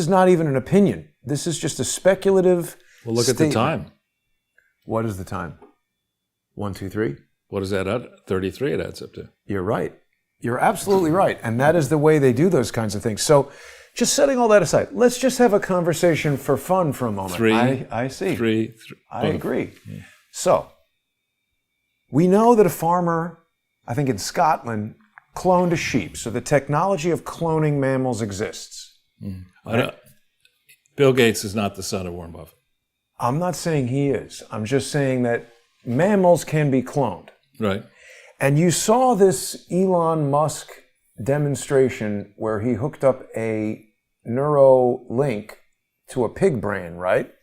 not even an opinion. This is just a speculative Well, look statement. at the time. What is the time? 1, 2, 3? What is that at? 33 it adds up to. You're right. You're absolutely right. And that is the way they do those kinds of things. So just setting all that aside, let's just have a conversation for fun for a moment. I see. Three. I agree. Yeah. So we know that a farmer, I think in Scotland, cloned a sheep. So the technology of cloning mammals exists. Right? Bill Gates is not the son of Warren Buffett. I'm not saying he is. I'm just saying that mammals can be cloned. Right. And you saw this Elon Musk demonstration where he hooked up a neuro link to a pig brain, right?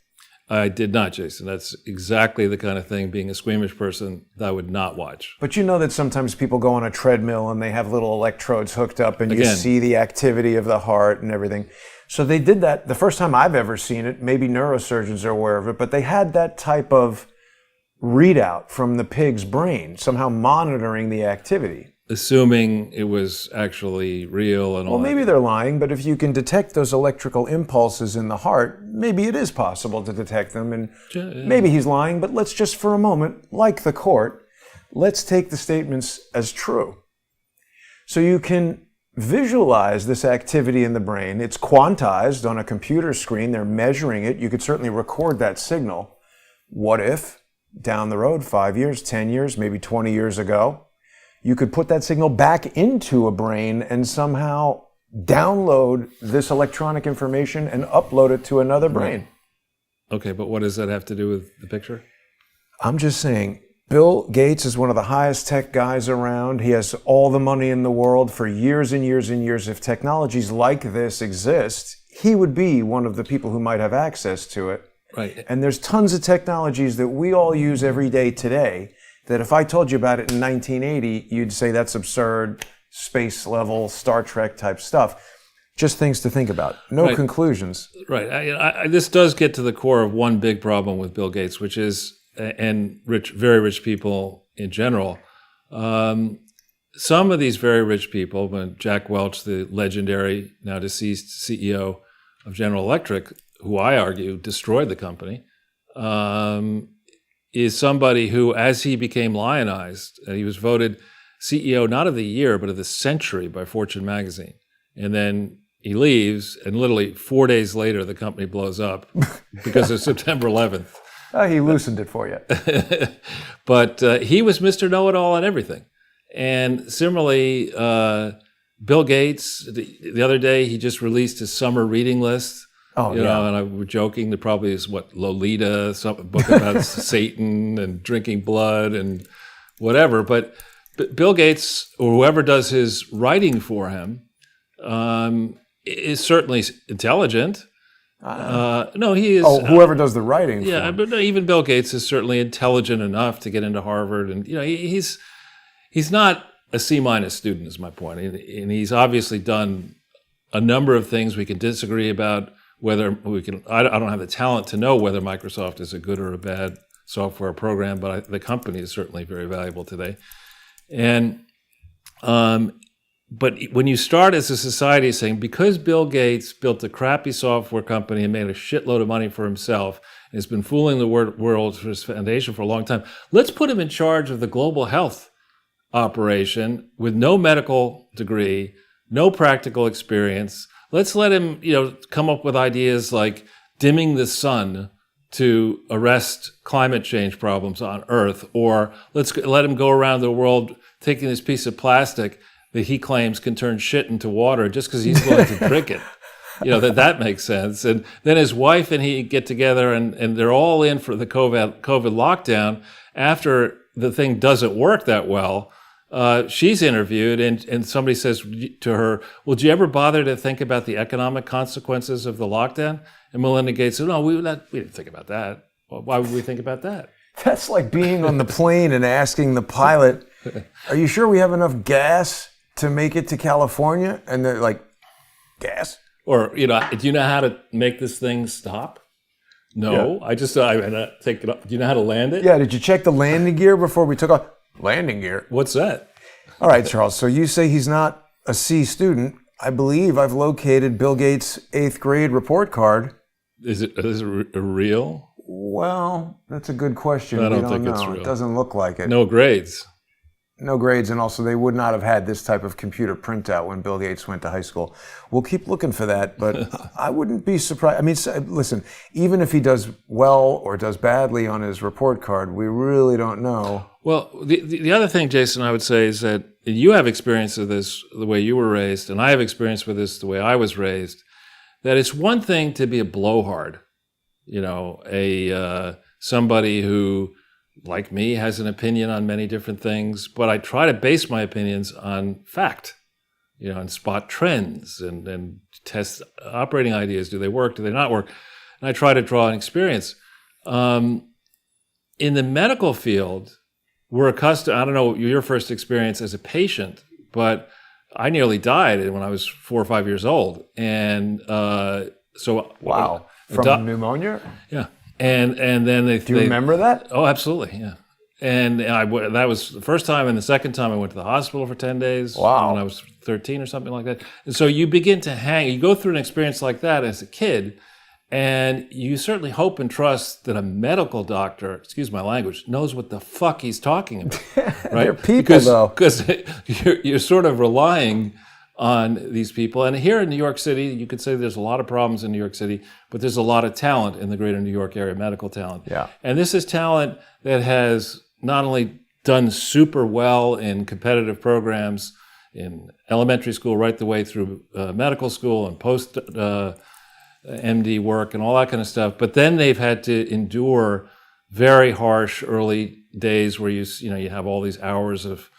I did not, Jason. That's exactly the kind of thing, being a squeamish person, that I would not watch. But you know that sometimes people go on a treadmill and they have little electrodes hooked up and you see the activity of the heart and everything. So they did that. The first time I've ever seen it, maybe neurosurgeons are aware of it, but they had that type of readout from the pig's brain, somehow monitoring the activity. assuming it was actually real and all Well, that. maybe they're lying, but if you can detect those electrical impulses in the heart, maybe it is possible to detect them. And maybe he's lying, but let's just for a moment, like the court, let's take the statements as true. So you can visualize this activity in the brain. It's quantized on a computer screen. They're measuring it. You could certainly record that signal. What if down the road, 5 years, 10 years, maybe 20 years ago, you could put that signal back into a brain and somehow download this electronic information and upload it to another brain? Okay, but what does that have to do with the picture? I'm just saying, Bill Gates is one of the highest tech guys around. He has all the money in the world for years and years and years. If technologies like this exist, he would be one of the people who might have access to it. Right. And there's tons of technologies that we all use every day today that if I told you about it in 1980, you'd say that's absurd, space level, Star Trek type stuff. Just things to think about. No conclusions. Right. This does get to the core of one big problem with Bill Gates, which is, and very rich people in general, some of these very rich people, when Jack Welch, the legendary, now deceased CEO of General Electric, who I argue destroyed the company, is somebody who, as he became lionized, he was voted CEO not of the year, but of the century by Fortune magazine. And then he leaves, and literally 4 days later, the company blows up because of September 11th. He loosened it for you. But he was Mr. Know-It-All on everything. And similarly, Bill Gates, the other day, he just released his summer reading list. Oh, you know, and I was joking, there probably is Lolita, some book about Satan and drinking blood and whatever. But Bill Gates, or whoever does his writing for him, is certainly intelligent. No, he is. Oh, whoever does the writing. Yeah, but no, even Bill Gates is certainly intelligent enough to get into Harvard, and he's not a C- student, is my point, and he's obviously done a number of things we can disagree about. Whether we can, I don't have the talent to know whether Microsoft is a good or a bad software program, but the company is certainly very valuable today. And but when you start as a society saying, because Bill Gates built a crappy software company and made a shitload of money for himself and has been fooling the world for his foundation for a long time, let's put him in charge of the global health operation with no medical degree, no practical experience. Let's let him, come up with ideas like dimming the sun to arrest climate change problems on Earth, or let's let him go around the world taking this piece of plastic that he claims can turn shit into water just because he's willing to drink it. That makes sense. And then his wife and he get together and they're all in for the COVID lockdown. After the thing doesn't work that well, she's interviewed and somebody says to her, well, did you ever bother to think about the economic consequences of the lockdown? And Melinda Gates said, no, we didn't think about that. Well, why would we think about that? That's like being on the plane and asking the pilot, are you sure we have enough gas to make it to California? And they're like, gas? Or, do you know how to make this thing stop? No, yeah. I take it up. Do you know how to land it? Yeah, did you check the landing gear before we took off? Landing gear? What's that? All right, Charles, so you say he's not a C student. I believe I've located Bill Gates' 8th grade report card. Is it real? Well, that's a good question. I don't think it's real. It doesn't look like it. No grades. No grades, and also they would not have had this type of computer printout when Bill Gates went to high school. We'll keep looking for that, but I wouldn't be surprised. I mean, listen, even if he does well or does badly on his report card, we really don't know. Well, the other thing, Jason, I would say is that you have experience of this the way you were raised, and I have experience with this the way I was raised, that it's one thing to be a blowhard, somebody who, like me, has an opinion on many different things, but I try to base my opinions on fact, and spot trends and test operating ideas. Do they work? Do they not work? And I try to draw an experience. In the medical field, we're accustomed, I don't know your first experience as a patient, but I nearly died when I was 4 or 5 years old. And so... Wow. From pneumonia? Yeah. And then Do you remember that? Oh, absolutely, yeah. And that was the first time, and the second time I went to the hospital for 10 days Wow. when I was 13 or something like that. And so you begin to you go through an experience like that as a kid, and you certainly hope and trust that a medical doctor, excuse my language, knows what the fuck he's talking about. Right? They're people, though. Because you're sort of relying on these people. And here in New York City, you could say there's a lot of problems in New York City, but there's a lot of talent in the greater New York area, medical talent. Yeah. And this is talent that has not only done super well in competitive programs in elementary school right the way through medical school and post MD work and all that kind of stuff, but then they've had to endure very harsh early days where you have all these hours of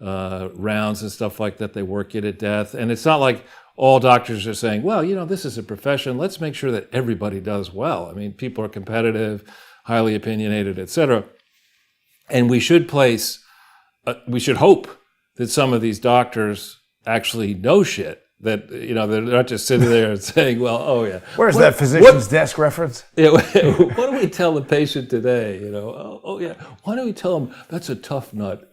rounds and stuff like that. They work you to death. And it's not like all doctors are saying, well, this is a profession. Let's make sure that everybody does well. I mean, people are competitive, highly opinionated, et cetera. And we should hope that some of these doctors actually know shit, that, they're not just sitting there and saying, well, oh yeah. Where's that physician's desk reference? Yeah, what do we tell the patient today? Oh yeah. Why don't we tell them that's a tough nut?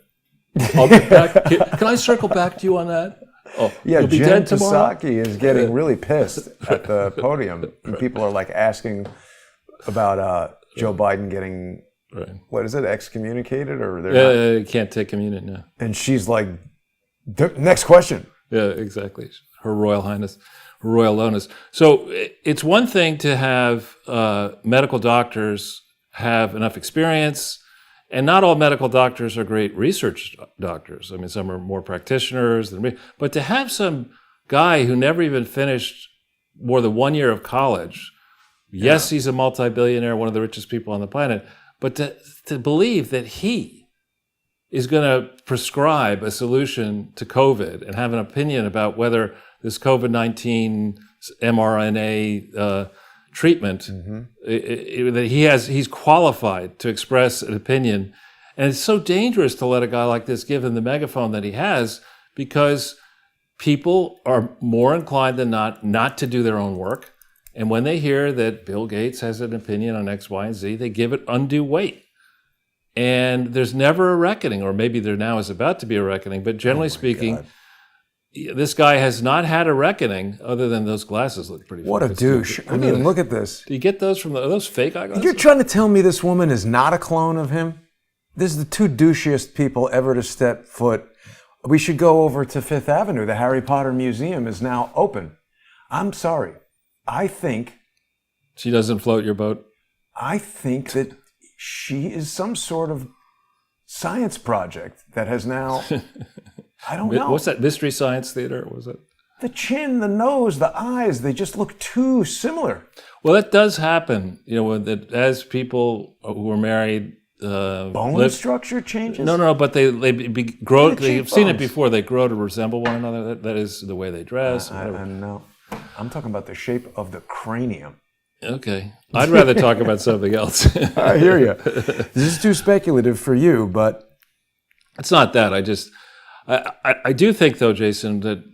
I'll get back. Can I circle back to you on that? Oh, Yeah, you'll be Jen dead tomorrow? Psaki is getting really pissed at the podium. And people are like asking about Joe Biden getting, what is it, excommunicated? Or they're You can't take communion now. And she's like, next question. Yeah, exactly. Her Royal Highness, Her Royal Lowness. So it's one thing to have medical doctors have enough experience. And not all medical doctors are great research doctors. I mean, some are more practitioners than me. But to have some guy who never even finished more than 1 year of college, yes, he's a multi-billionaire, one of the richest people on the planet, but to believe that he is going to prescribe a solution to COVID and have an opinion about whether this COVID-19 mRNA treatment, that he's qualified to express an opinion. And it's so dangerous to let a guy like this give him the megaphone that he has, because people are more inclined than not to do their own work. And when they hear that Bill Gates has an opinion on X, Y, and Z, they give it undue weight. And there's never a reckoning, or maybe there now is about to be a reckoning, but generally speaking, God. This guy has not had a reckoning, other than those glasses look pretty What a fucking douche. stupid. I mean, look at this. Do you get those from are those fake eyeglasses? You're trying to tell me this woman is not a clone of him? This is the two douchiest people ever to step foot. We should go over to Fifth Avenue. The Harry Potter Museum is now open. I'm sorry. I think She doesn't float your boat? I think that she is some sort of science project that has now, I don't know. What's that, Mystery Science Theater? Was it? The chin, the nose, the eyes, they just look too similar. Well, that does happen. As people who are married, Bone structure changes? No, but they grow. The They've seen it cheekbones. before. They grow to resemble one another. That is the way they dress. I know. I'm talking about the shape of the cranium. Okay, I'd rather talk about something else. I hear you. This is too speculative for you, but It's not that. I do think, though, Jason, that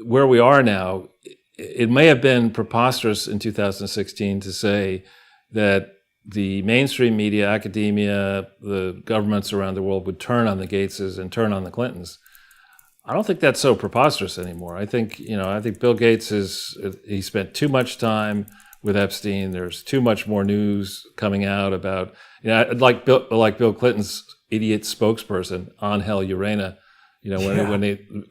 where we are now, it may have been preposterous in 2016 to say that the mainstream media, academia, the governments around the world would turn on the Gateses and turn on the Clintons. I don't think that's so preposterous anymore. I think Bill Gates he spent too much time with Epstein. There's too much more news coming out about, like Bill Clinton's idiot spokesperson, Angel Urena, when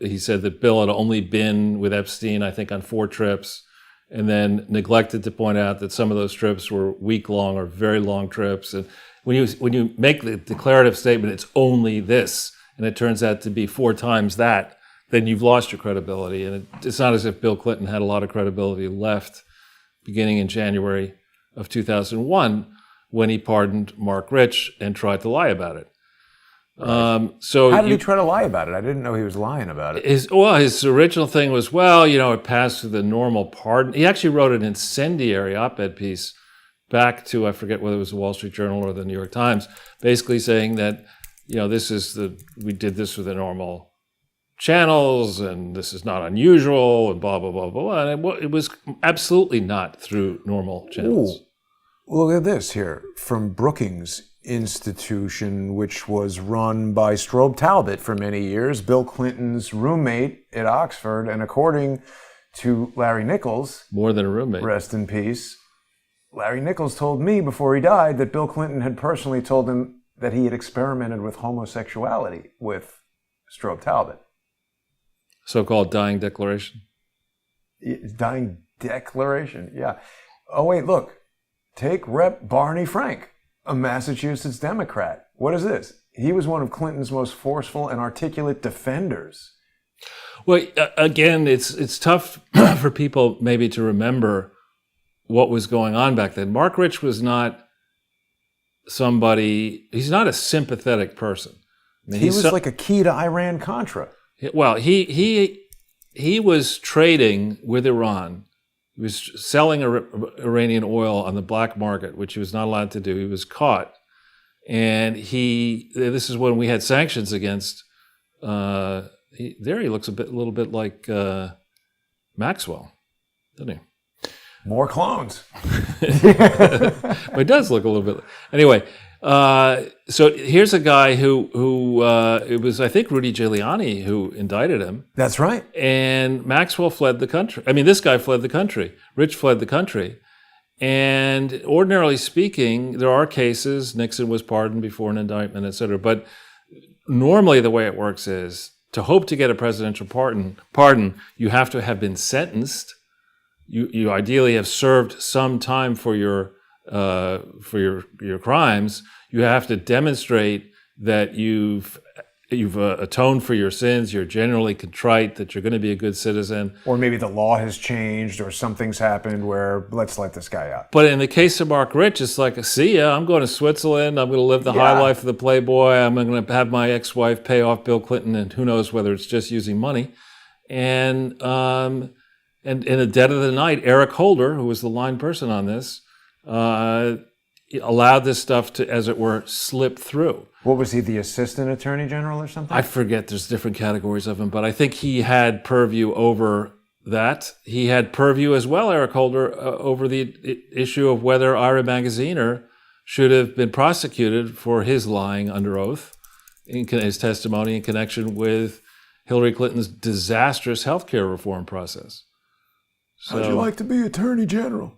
he said that Bill had only been with Epstein, I think, on 4 trips, and then neglected to point out that some of those trips were week-long or very long trips. And when you make the declarative statement, it's only this, and it turns out to be 4 times that, then you've lost your credibility. And it's not as if Bill Clinton had a lot of credibility left beginning in January of 2001 when he pardoned Mark Rich and tried to lie about it. So how did he try to lie about it? I didn't know he was lying about it. His original thing was, it passed through the normal pardon. He actually wrote an incendiary op-ed piece back to, I forget whether it was the Wall Street Journal or the New York Times, basically saying that, we did this with the normal channels and this is not unusual and blah, blah, blah, blah, blah. And it was absolutely not through normal channels. Ooh. Look at this here from Brookings. institution, which was run by Strobe Talbott for many years, Bill Clinton's roommate at Oxford. And according to Larry Nichols, more than a roommate, rest in peace, Larry Nichols told me before he died that Bill Clinton had personally told him that he had experimented with homosexuality with Strobe Talbott. So-called dying declaration. Dying declaration, yeah. Oh, wait, look. Take Rep. Barney Frank, a Massachusetts Democrat. What is this? He was one of Clinton's most forceful and articulate defenders. Well, again, it's tough for people maybe to remember what was going on back then. Mark Rich was not somebody, he's not a sympathetic person. I mean, he was like a key to Iran-Contra. Well, he was trading with Iran. He was selling Iranian oil on the black market, which he was not allowed to do. He was caught. And this is when we had sanctions against, he looks a little bit like Maxwell, doesn't he? More clones. But he does look a little bit. Anyway, so here's a guy who it was, I think, Rudy Giuliani who indicted him. That's right. And Maxwell fled the country. I mean, this guy fled the country. Rich fled the country. And ordinarily speaking, there are cases. Nixon was pardoned before an indictment, et cetera. But normally the way it works is to hope to get a presidential pardon, you have to have been sentenced. You ideally have served some time for your crimes. You have to demonstrate that you've atoned for your sins. You're generally contrite, that you're going to be a good citizen. Or maybe the law has changed, or something's happened where let's let this guy out. But in the case of Mark Rich, it's like, see ya, I'm going to Switzerland. I'm going to live the high life of the playboy. I'm going to have my ex-wife pay off Bill Clinton, and who knows whether it's just using money. And in the dead of the night, Eric Holder, who was the line person on this, allowed this stuff to, as it were, slip through. What was he, the assistant attorney general or something? I forget, there's different categories of him, but I think he had purview over that. He had purview as well, Eric Holder, over the issue of whether Ira Magaziner should have been prosecuted for his lying under oath in his testimony in connection with Hillary Clinton's disastrous healthcare reform process. So, how'd you like to be attorney general?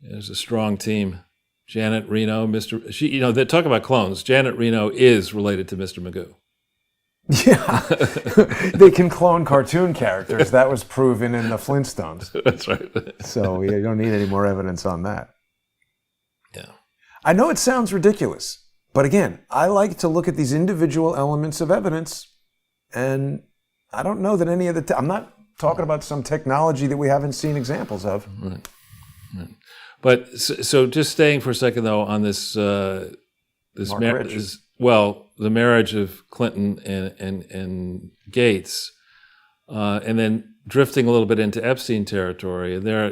There's a strong team. Janet Reno, they talk about clones. Janet Reno is related to Mr. Magoo. Yeah, they can clone cartoon characters. That was proven in the Flintstones. That's right. So you don't need any more evidence on that. Yeah. I know it sounds ridiculous, but again, I like to look at these individual elements of evidence, and I don't know that any of the... I'm not talking about some technology that we haven't seen examples of. Right. But so just staying for a second though on this the marriage of Clinton and Gates, and then drifting a little bit into Epstein territory. And I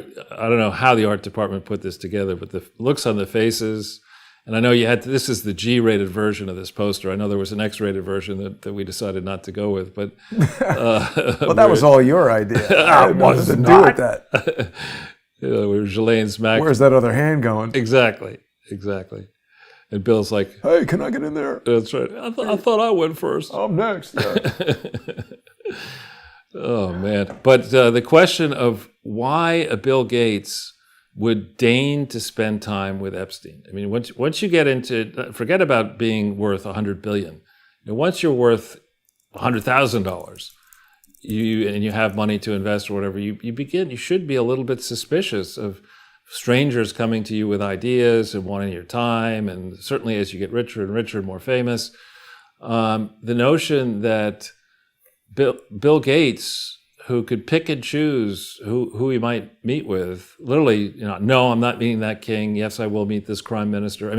don't know how the art department put this together, but the looks on the faces. And I know this is the G-rated version of this poster. I know there was an X-rated version that we decided not to go with, but well, that was all your idea. I had nothing to do with that. Where Ghislaine's Mac. Where's that other hand going? Exactly. And Bill's like, "Hey, can I get in there?" That's right. I thought I went first. I'm next. Yeah. Oh man! But the question of why a Bill Gates would deign to spend time with Epstein. I mean, once you get into, forget about being worth $100 billion. Once you're worth $100,000, you have money to invest or whatever, you should be a little bit suspicious of strangers coming to you with ideas and wanting your time. And certainly as you get richer and richer and more famous, the notion that Bill Gates, who could pick and choose who he might meet with, literally, no, I'm not meeting that king. Yes, I will meet this prime minister.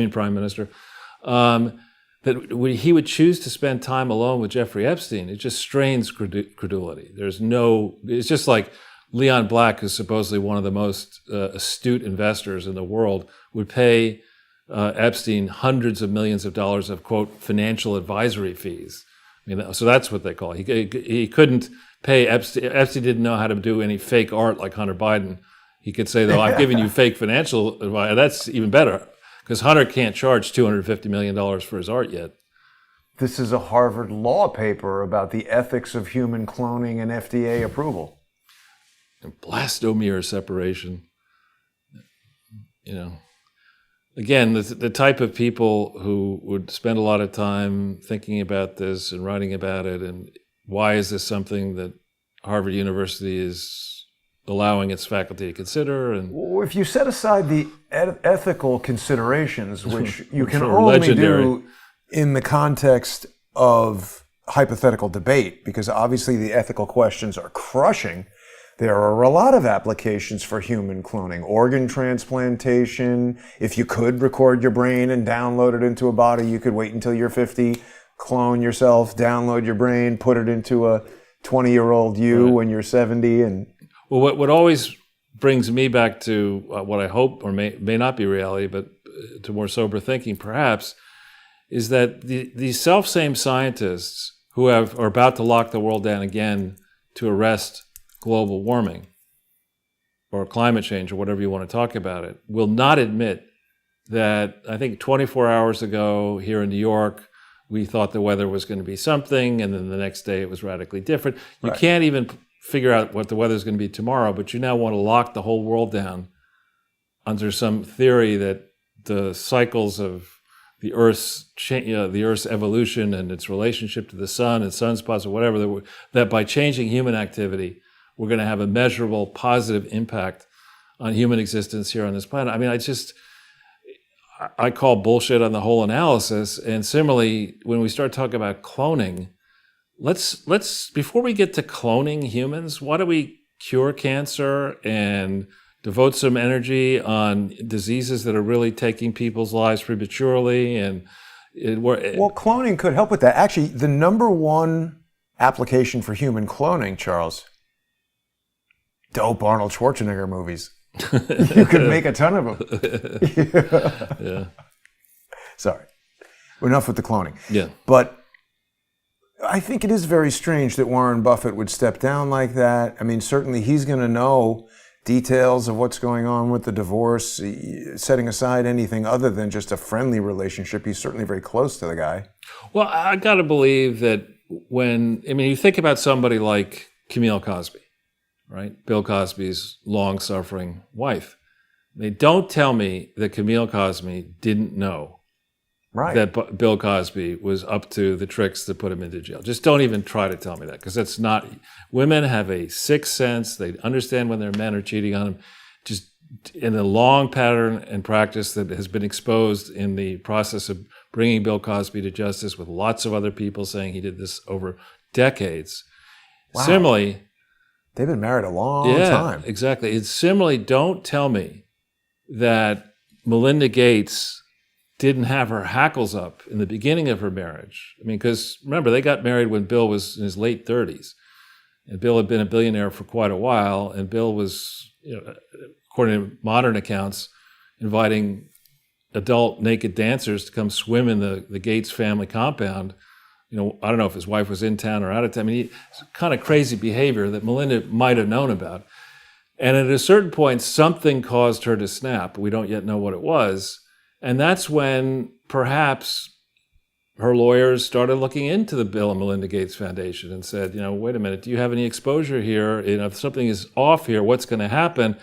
That he would choose to spend time alone with Jeffrey Epstein. It just strains credulity. It's just like Leon Black, who's supposedly one of the most astute investors in the world, would pay Epstein hundreds of millions of dollars of, quote, financial advisory fees. So that's what they call it. He couldn't pay Epstein. Epstein didn't know how to do any fake art like Hunter Biden. He could say, though, I've given you fake financial advice. That's even better, Because Hunter can't charge $250 million for his art yet. This is a Harvard law paper about the ethics of human cloning and FDA approval. And blastomere separation. Again, the type of people who would spend a lot of time thinking about this and writing about it, and why is this something that Harvard University is allowing its faculty to consider? And Well, if you set aside the ethical considerations, which you Which can are only legendary. do in the context of hypothetical debate, because obviously the ethical questions are crushing, there are a lot of applications for human cloning. Organ transplantation. If you could record your brain and download it into a body, you could wait until you're 50, clone yourself, download your brain, put it into a 20-year-old you Right. when you're 70. And well, what always brings me back to what I hope or may not be reality, but to more sober thinking perhaps, is that these self-same scientists who are about to lock the world down again to arrest global warming or climate change or whatever you want to talk about it, will not admit that, I think 24 hours ago here in New York, we thought the weather was going to be something, and then the next day it was radically different. You Right. can't even figure out what the weather's going to be tomorrow, but you now want to lock the whole world down under some theory that the cycles of the Earth's evolution and its relationship to the sun and sunspots or whatever, that by changing human activity, we're going to have a measurable positive impact on human existence here on this planet. I mean, I call bullshit on the whole analysis. And similarly, when we start talking about cloning, let's before we get to cloning humans, why don't we cure cancer and devote some energy on diseases that are really taking people's lives prematurely? And well, cloning could help with that. Actually, the number one application for human cloning, Charles, dope Arnold Schwarzenegger movies. You could make a ton of them. yeah. Sorry. Enough with the cloning. Yeah. But I think it is very strange that Warren Buffett would step down like that. I mean, certainly he's going to know details of what's going on with the divorce, setting aside anything other than just a friendly relationship. He's certainly very close to the guy. Well, I got to believe that you think about somebody like Camille Cosby, right? Bill Cosby's long-suffering wife. They don't tell me that Camille Cosby didn't know Right. that Bill Cosby was up to the tricks to put him into jail. Just don't even try to tell me that, because that's not. Women have a sixth sense. They understand when their men are cheating on them. Just in a long pattern and practice that has been exposed in the process of bringing Bill Cosby to justice, with lots of other people saying he did this over decades. Wow. Similarly, they've been married a long time. Exactly. It's similarly, don't tell me that Melinda Gates didn't have her hackles up in the beginning of her marriage. I mean, because remember, they got married when Bill was in his late 30s. And Bill had been a billionaire for quite a while. And Bill was, according to modern accounts, inviting adult naked dancers to come swim in the Gates family compound. I don't know if his wife was in town or out of town. I mean, it's kind of crazy behavior that Melinda might have known about. And at a certain point, something caused her to snap. We don't yet know what it was. And that's when perhaps her lawyers started looking into the Bill and Melinda Gates Foundation and said, wait a minute, do you have any exposure here? If something is off here, what's going to happen?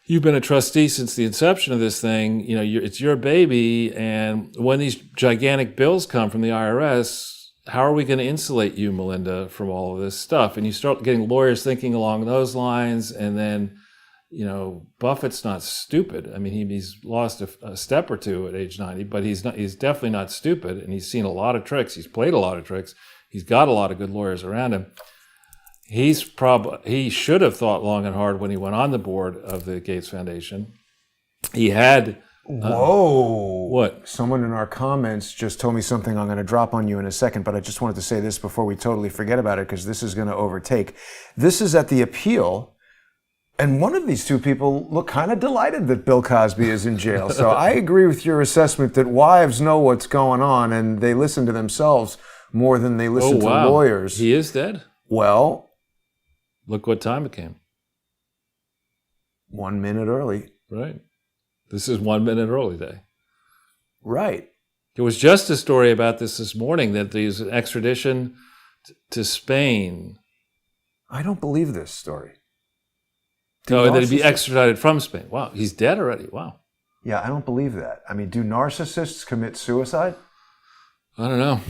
You've been a trustee since the inception of this thing. It's your baby. And when these gigantic bills come from the IRS, how are we going to insulate you, Melinda, from all of this stuff? And you start getting lawyers thinking along those lines. And then, Buffett's not stupid. I mean, he's lost a step or two at age 90, but he's definitely not stupid. And he's seen a lot of tricks. He's played a lot of tricks. He's got a lot of good lawyers around him. He should have thought long and hard when he went on the board of the Gates Foundation. He had. Whoa. What? Someone in our comments just told me something I'm going to drop on you in a second, but I just wanted to say this before we totally forget about it, because this is going to overtake. This is at the appeal, and one of these two people look kind of delighted that Bill Cosby is in jail. So I agree with your assessment that wives know what's going on, and they listen to themselves more than they listen to lawyers. He is dead? Well, look what time it came. 1 minute early. Right. This is 1 minute early day. Right. There was just a story about this morning that there's an extradition to Spain. I don't believe this story. No, that he'd be extradited from Spain. Wow, he's dead already. Wow. Yeah, I don't believe that. I mean, do narcissists commit suicide? I don't know.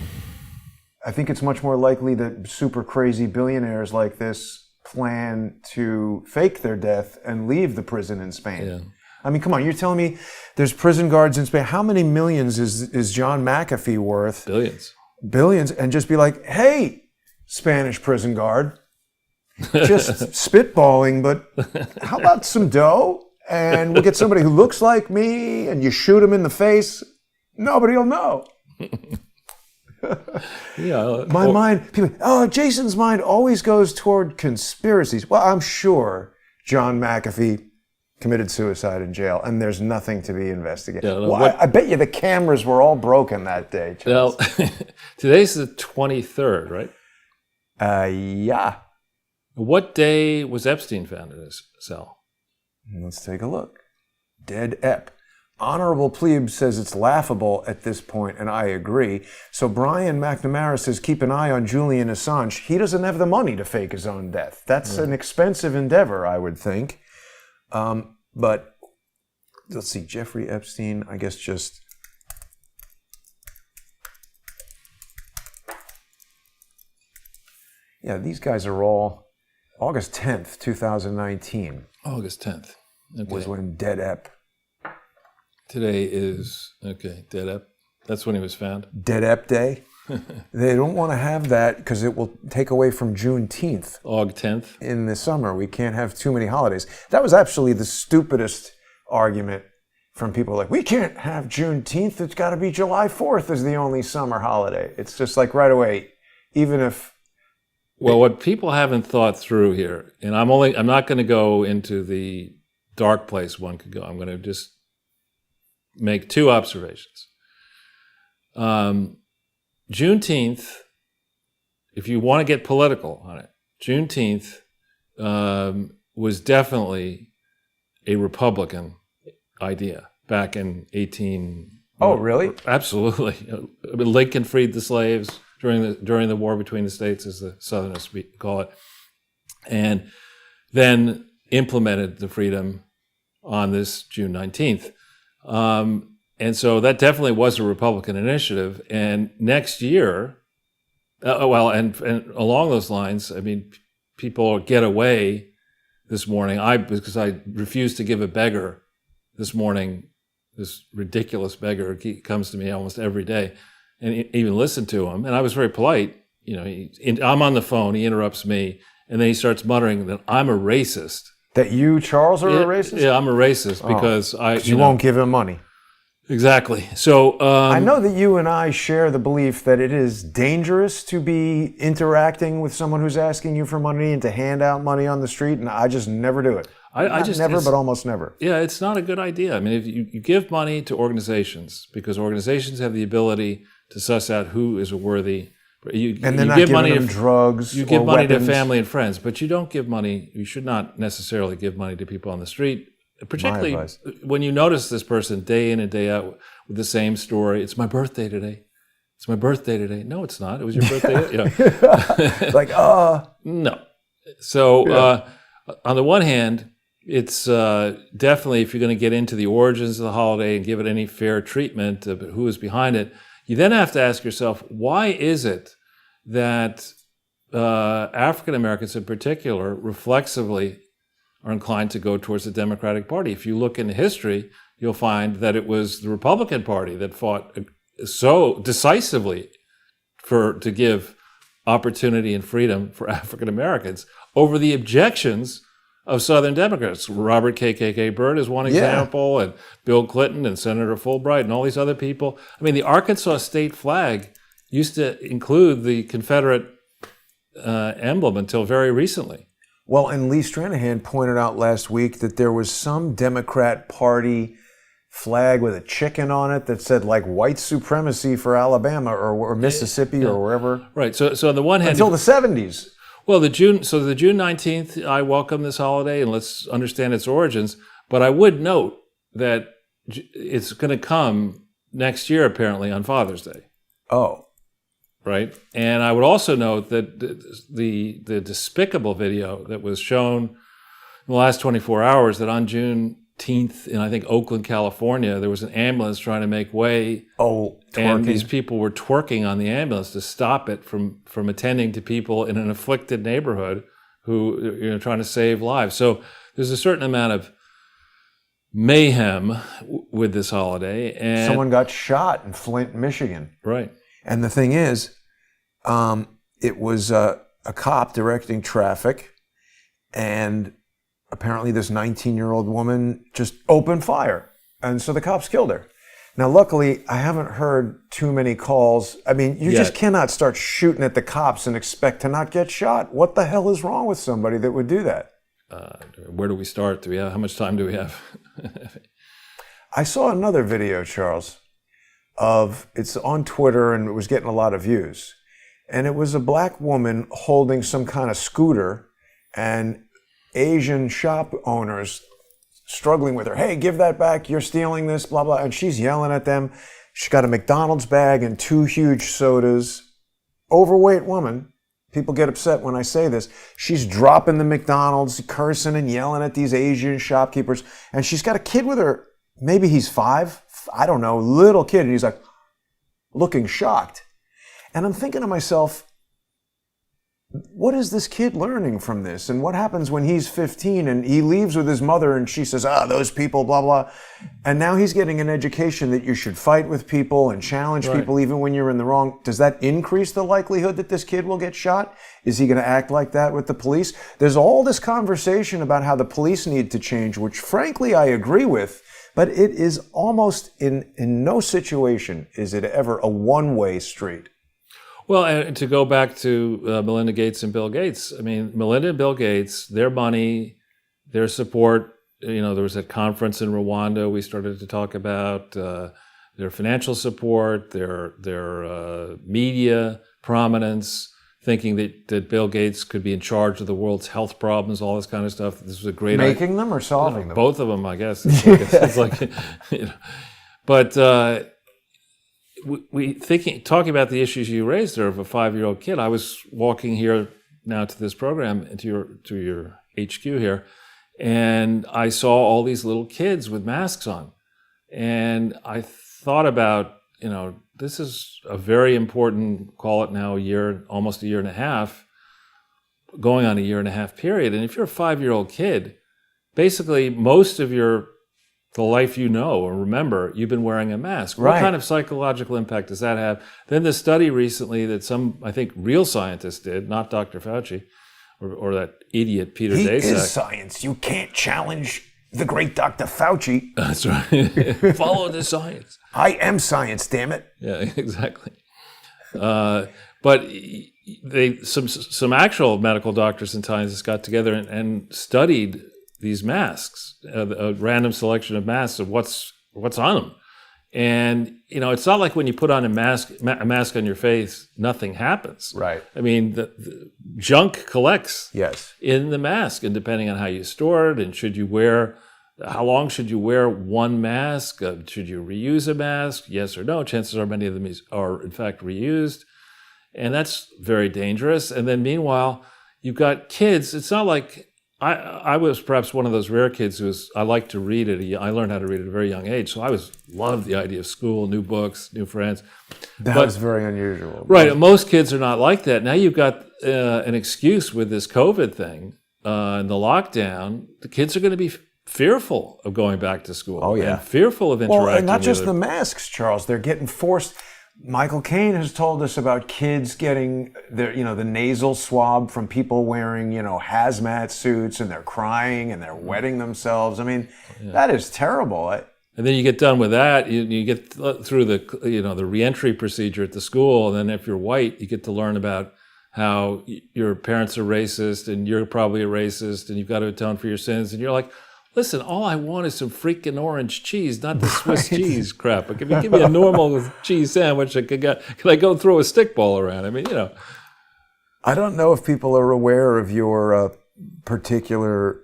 I think it's much more likely that super crazy billionaires like this plan to fake their death and leave the prison in Spain. Yeah. I mean, come on, you're telling me there's prison guards in Spain. How many millions is John McAfee worth? Billions. Billions, and just be like, hey, Spanish prison guard, just spitballing, but how about some dough? And we'll get somebody who looks like me, and you shoot him in the face. Nobody will know. Yeah. My mind, people, Jason's mind always goes toward conspiracies. Well, I'm sure John McAfee committed suicide in jail, and there's nothing to be investigated. Yeah, no, I bet you the cameras were all broken that day. Well, today's the 23rd, right? Yeah. What day was Epstein found in his cell? Let's take a look. Dead Ep. Honorable Plebe says it's laughable at this point, and I agree. So Brian McNamara says, keep an eye on Julian Assange. He doesn't have the money to fake his own death. That's an expensive endeavor, I would think. But let's see, Jeffrey Epstein, I guess just... Yeah, these guys are all... August 10th, 2019 August 10th. Okay. was when Dead Ep. Today is, okay, Dead Ep. That's when he was found. Dead Ep Day. They don't want to have that because it will take away from Juneteenth. August 10th. In the summer, we can't have too many holidays. That was actually the stupidest argument from people like, we can't have Juneteenth, it's got to be July 4th is the only summer holiday. It's just like right away, even if... Well, what people haven't thought through here, and I'm not going to go into the dark place one could go. I'm going to just make two observations. Juneteenth, if you want to get political on it, Juneteenth was definitely a Republican idea back in 18... Oh, really? Absolutely. Lincoln freed the slaves during the war between the states, as the Southerners call it, and then implemented the freedom on this June 19th. And so that definitely was a Republican initiative. And next year, and along those lines, I mean, people get away this morning. Because I refused to give a beggar this morning, this ridiculous beggar comes to me almost every day, and even listen to him. And I was very polite. You know, I'm on the phone, he interrupts me, and then he starts muttering that I'm a racist. That you, Charles, are a racist? Yeah, I'm a racist because you won't give him money. Exactly. So I know that you and I share the belief that it is dangerous to be interacting with someone who's asking you for money and to hand out money on the street, and I just never do it. I just never, but almost never. Yeah, it's not a good idea. I mean, if you give money to organizations, because organizations have the ability to suss out who is a worthy. And they're not giving money them drugs. You give or money weapons. to family and friends, but you don't give money. You should not necessarily give money to people on the street. Particularly when you notice this person day in and day out with the same story. It's my birthday today. It's my birthday today. No, it's not. It was your birthday. No. So on the one hand, it's definitely, if you're going to get into the origins of the holiday and give it any fair treatment of who is behind it, you then have to ask yourself, why is it that African Americans in particular reflexively are inclined to go towards the Democratic Party? If you look into history, you'll find that it was the Republican Party that fought so decisively to give opportunity and freedom for African Americans over the objections of Southern Democrats. Robert KKK Byrd is one example, and Bill Clinton and Senator Fulbright and all these other people. I mean, the Arkansas state flag used to include the Confederate emblem until very recently. Well, and Lee Stranahan pointed out last week that there was some Democrat Party flag with a chicken on it that said like white supremacy for Alabama or Mississippi or wherever. Right. So on the one hand, until the 70s. Well, the June 19th, I welcome this holiday, and let's understand its origins. But I would note that it's going to come next year, apparently, on Father's Day. Oh. Right. And I would also note that the despicable video that was shown in the last 24 hours, that on Juneteenth in, I think, Oakland, California, there was an ambulance trying to make way. Oh, twerking. And these people were twerking on the ambulance to stop it from attending to people in an afflicted neighborhood who trying to save lives. So there's a certain amount of mayhem with this holiday. And someone got shot in Flint, Michigan. Right. And the thing is, it was a cop directing traffic, and apparently this 19-year-old woman just opened fire. And so the cops killed her. Now, luckily, I haven't heard too many calls. I mean, you just cannot start shooting at the cops and expect to not get shot. What the hell is wrong with somebody that would do that? Where do we start? How much time do we have? I saw another video, Charles, it's on Twitter, and it was getting a lot of views. And it was a black woman holding some kind of scooter, and Asian shop owners struggling with her. Hey, give that back. You're stealing this, blah, blah. And she's yelling at them. She's got a McDonald's bag and 2 huge sodas. Overweight woman. People get upset when I say this. She's dropping the McDonald's, cursing and yelling at these Asian shopkeepers. And she's got a kid with her. Maybe he's 5. I don't know. Little kid. And he's like looking shocked. And I'm thinking to myself, what is this kid learning from this? And what happens when he's 15 and he leaves with his mother and she says, those people, blah, blah. And now he's getting an education that you should fight with people and challenge people even when you're in the wrong. Does that increase the likelihood that this kid will get shot? Is he going to act like that with the police? There's all this conversation about how the police need to change, which frankly I agree with, but it is almost in no situation is it ever a one-way street. Well, and to go back to Melinda Gates and Bill Gates, I mean, Melinda and Bill Gates, their money, their support, there was a conference in Rwanda we started to talk about, their financial support, their media prominence, thinking that Bill Gates could be in charge of the world's health problems, all this kind of stuff. This was a great idea. Making them or solving them? Both of them, I guess. It's like But talking about the issues you raised there of a 5-year-old kid. I was walking here now to this program, to your HQ here, and I saw all these little kids with masks on, and I thought about, this is a very important, call it now almost a year and a half, going on a year and a half period. And if you're a 5-year-old kid, basically most of the life or remember, you've been wearing a mask. What kind of psychological impact does that have? Then the study recently that some, I think, real scientists did, not Dr. Fauci or that idiot Peter Daszak. He is science. You can't challenge the great Dr. Fauci. That's right. Follow the science. I am science, damn it. Yeah, exactly. But some actual medical doctors and scientists got together and studied these masks, a random selection of masks of what's on them. And, it's not like when you put on a mask on your face, nothing happens. Right. I mean, the junk collects in the mask, and depending on how you store it and how long should you wear one mask? Should you reuse a mask? Yes or no? Chances are many of them are, in fact, reused. And that's very dangerous. And then meanwhile, you've got kids. It's not like I was perhaps one of those rare kids I liked to read I learned how to read at a very young age. So I loved the idea of school, new books, new friends. That was very unusual. Right. Most kids are not like that. Now you've got an excuse with this COVID thing and the lockdown. The kids are going to be fearful of going back to school. Oh, yeah. And fearful of interacting. Well, and not just with the masks, Charles. They're getting forced. Michael Caine has told us about kids getting the nasal swab from people wearing, hazmat suits, and they're crying and they're wetting themselves. I mean, that is terrible. And then you get done with that, you get through the reentry procedure at the school, and then if you're white, you get to learn about how your parents are racist and you're probably a racist and you've got to atone for your sins, and you're like, listen, all I want is some freaking orange cheese, not the Swiss cheese crap. If you give me a normal cheese sandwich, can I go throw a stickball around? I mean, I don't know if people are aware of your particular,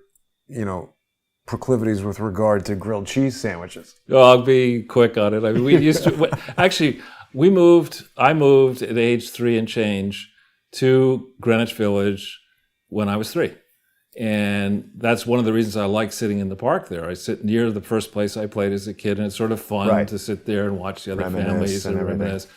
proclivities with regard to grilled cheese sandwiches? Well, I'll be quick on it. I mean, we used to actually. I moved at age 3 and change to Greenwich Village when I was 3. And that's one of the reasons I like sitting in the park there. I sit near the first place I played as a kid, and it's sort of fun to sit there and watch the other families and reminisce.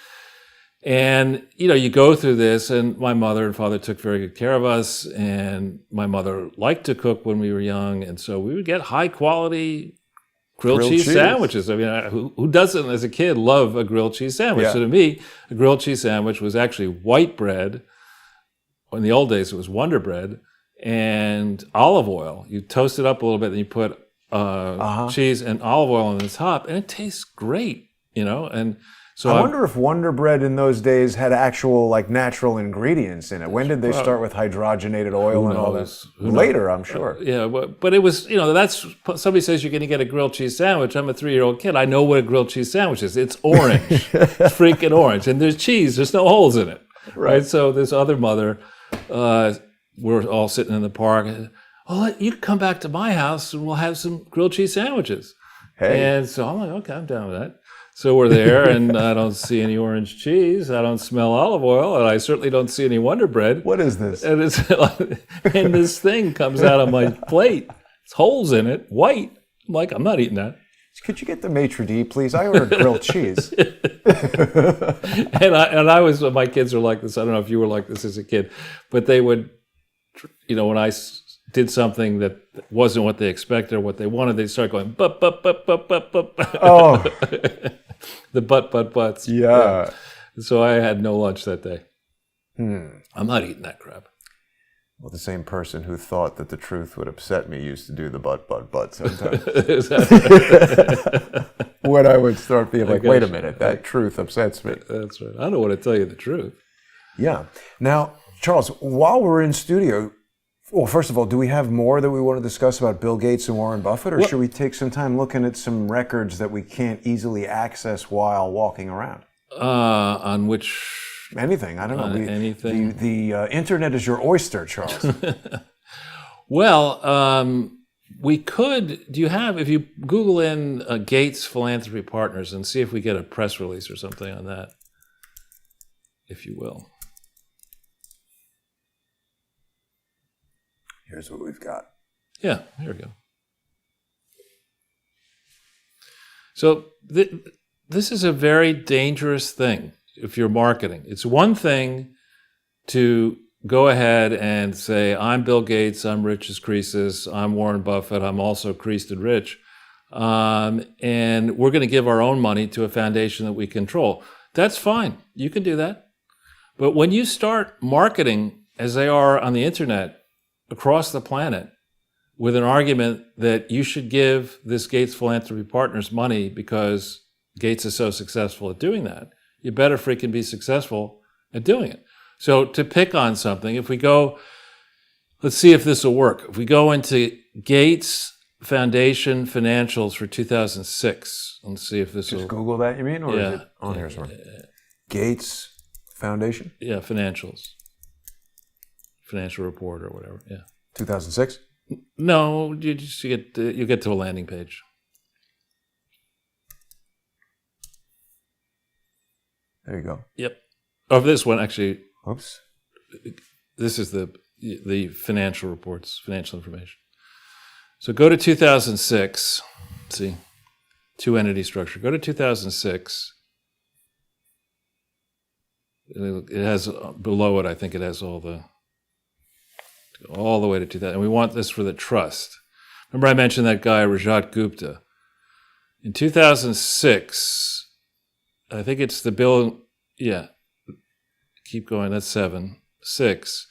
And, you go through this, and my mother and father took very good care of us, and my mother liked to cook when we were young, and so we would get high quality grilled cheese sandwiches. I mean, who doesn't, as a kid, love a grilled cheese sandwich? Yeah. So to me, a grilled cheese sandwich was actually white bread. In the old days, it was Wonder Bread and olive oil. You toast it up a little bit, then you put cheese and olive oil on the top, and it tastes great, And so I wonder if Wonder Bread in those days had actual natural ingredients in it. When did they start with hydrogenated oil and all this? Later, I'm sure. But it was, that's, somebody says you're going to get a grilled cheese sandwich. I'm a 3-year-old kid. I know what a grilled cheese sandwich is. It's orange. It's freaking orange. And there's cheese. There's no holes in it. Right? So this other mother, we're all sitting in the park. Oh, you can come back to my house and we'll have some grilled cheese sandwiches. Hey. And so I'm like, okay, I'm down with that. So we're there, and I don't see any orange cheese. I don't smell olive oil, and I certainly don't see any Wonder Bread. What is this? And and this thing comes out on my plate. There's holes in it, white. I'm like, I'm not eating that. Could you get the maitre d', please? I ordered grilled cheese. And I was, my kids are like this. I don't know if you were like this as a kid, but they would, when I did something that wasn't what they expected or what they wanted, they'd start going, but. Oh. The buts. Yeah. So I had no lunch that day. I'm not eating that crap. Well, the same person who thought that the truth would upset me used to do the but sometimes. When I would start being like, wait a minute, that truth upsets me. That's right. I don't want to tell you the truth. Yeah. Now, Charles, while we're in studio, well, first of all, do we have more that we want to discuss about Bill Gates and Warren Buffett, or should we take some time looking at some records that we can't easily access while walking around? On which? Anything. I don't know. Anything. The internet is your oyster, Charles. Well, we could. Do you have? If you Google in Gates Philanthropy Partners and see if we get a press release or something on that, if you will. Here's what we've got. Yeah, here we go. So this is a very dangerous thing if you're marketing. It's one thing to go ahead and say, I'm Bill Gates, I'm rich as Croesus, I'm Warren Buffett, I'm also creased and rich, and we're going to give our own money to a foundation that we control. That's fine. You can do that. But when you start marketing, as they are on the internet, across the planet, with an argument that you should give this Gates Philanthropy Partners money because Gates is so successful at doing that, you better freaking be successful at doing it. So to pick on something, if we go, let's see if this will work. If we go into Gates Foundation financials for 2006, let's see if this will... Just Google that, you mean? Or Yeah. is it on here somewhere? Gates Foundation? Yeah, financials. Financial report or whatever, yeah. 2006? No, you get to a landing page. There you go. Yep. Of this one, actually, Oops. this is the financial reports, financial information. So go to 2006. See, two entity structure. Go to 2006. It has below it. I think it has all the way to 2000. And we want this for the trust. Remember, I mentioned that guy Rajat Gupta. In 2006, I think it's the bill. Yeah. Keep going. That's 7. 6.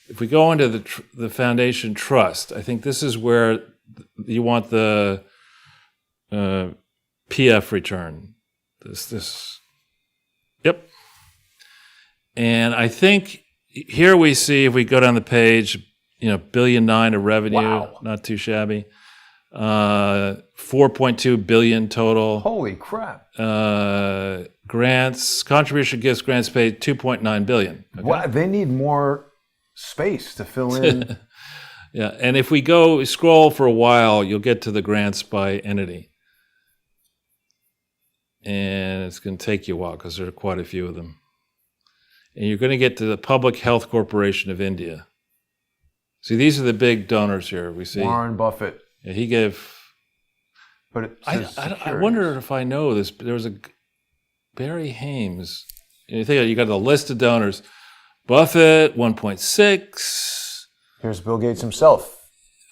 If we go into the foundation trust, I think this is where you want the PF return. This. Yep. And I think here we see, if we go down the page, $1.9 billion of revenue, Wow. Not too shabby. 4.2 billion total. Holy crap. Grants, contribution gifts, grants paid 2.9 billion. Okay? Wow, they need more space to fill in Yeah, and if we go scroll for a while, you'll get to the grants by entity. And it's going to take you a while because there are quite a few of them. And you're going to get to the Public Health Corporation of India. See, these are the big donors here. We see Warren Buffett. Yeah, he gave. But it says I wonder if I know this. There was a Barry Hames. You think you got the list of donors. Buffett 1.6. Here's Bill Gates himself.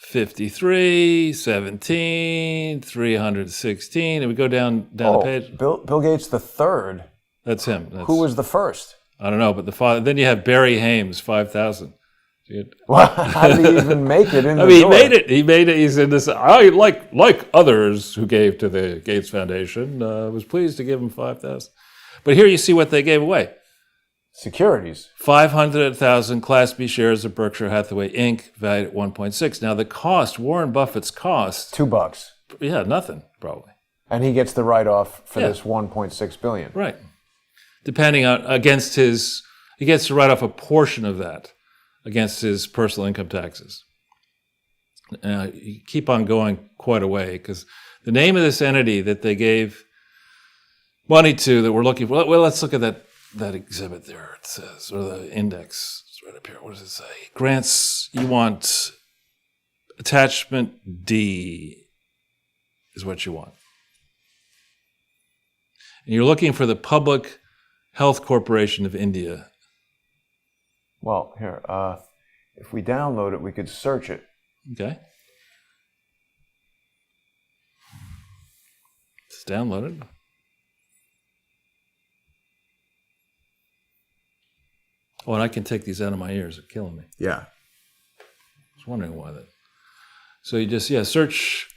53, 17, 316, and we go down the page. Bill Gates the third. That's him. Who was the first? I don't know, but the father. Then you have Barry Hames, 5,000. Well, how did he even make it in the He door? made it. He made it. He's in this. I like others who gave to the Gates Foundation. Was pleased to give him 5,000. But here you see what they gave away. Securities. 500,000 Class B shares of Berkshire Hathaway Inc. valued at 1.6. Now the cost, Warren Buffett's cost, $2. yeah, nothing probably. And he gets the write-off for this 1.6 billion. Right. Depending on he gets to write off a portion of that against his personal income taxes. You keep on going quite a way because the name of this entity that they gave money to that we're looking for. Well, let's look at that exhibit there. It says, or the index. It's right up here. What does it say? Grants. You want attachment D is what you want. And you're looking for the Public Health Corporation of India. Well, here, if we download it, we could search it. Okay. It's downloaded. Oh, and I can take these out of my ears. They're killing me. Yeah. I was wondering why that. So you just, search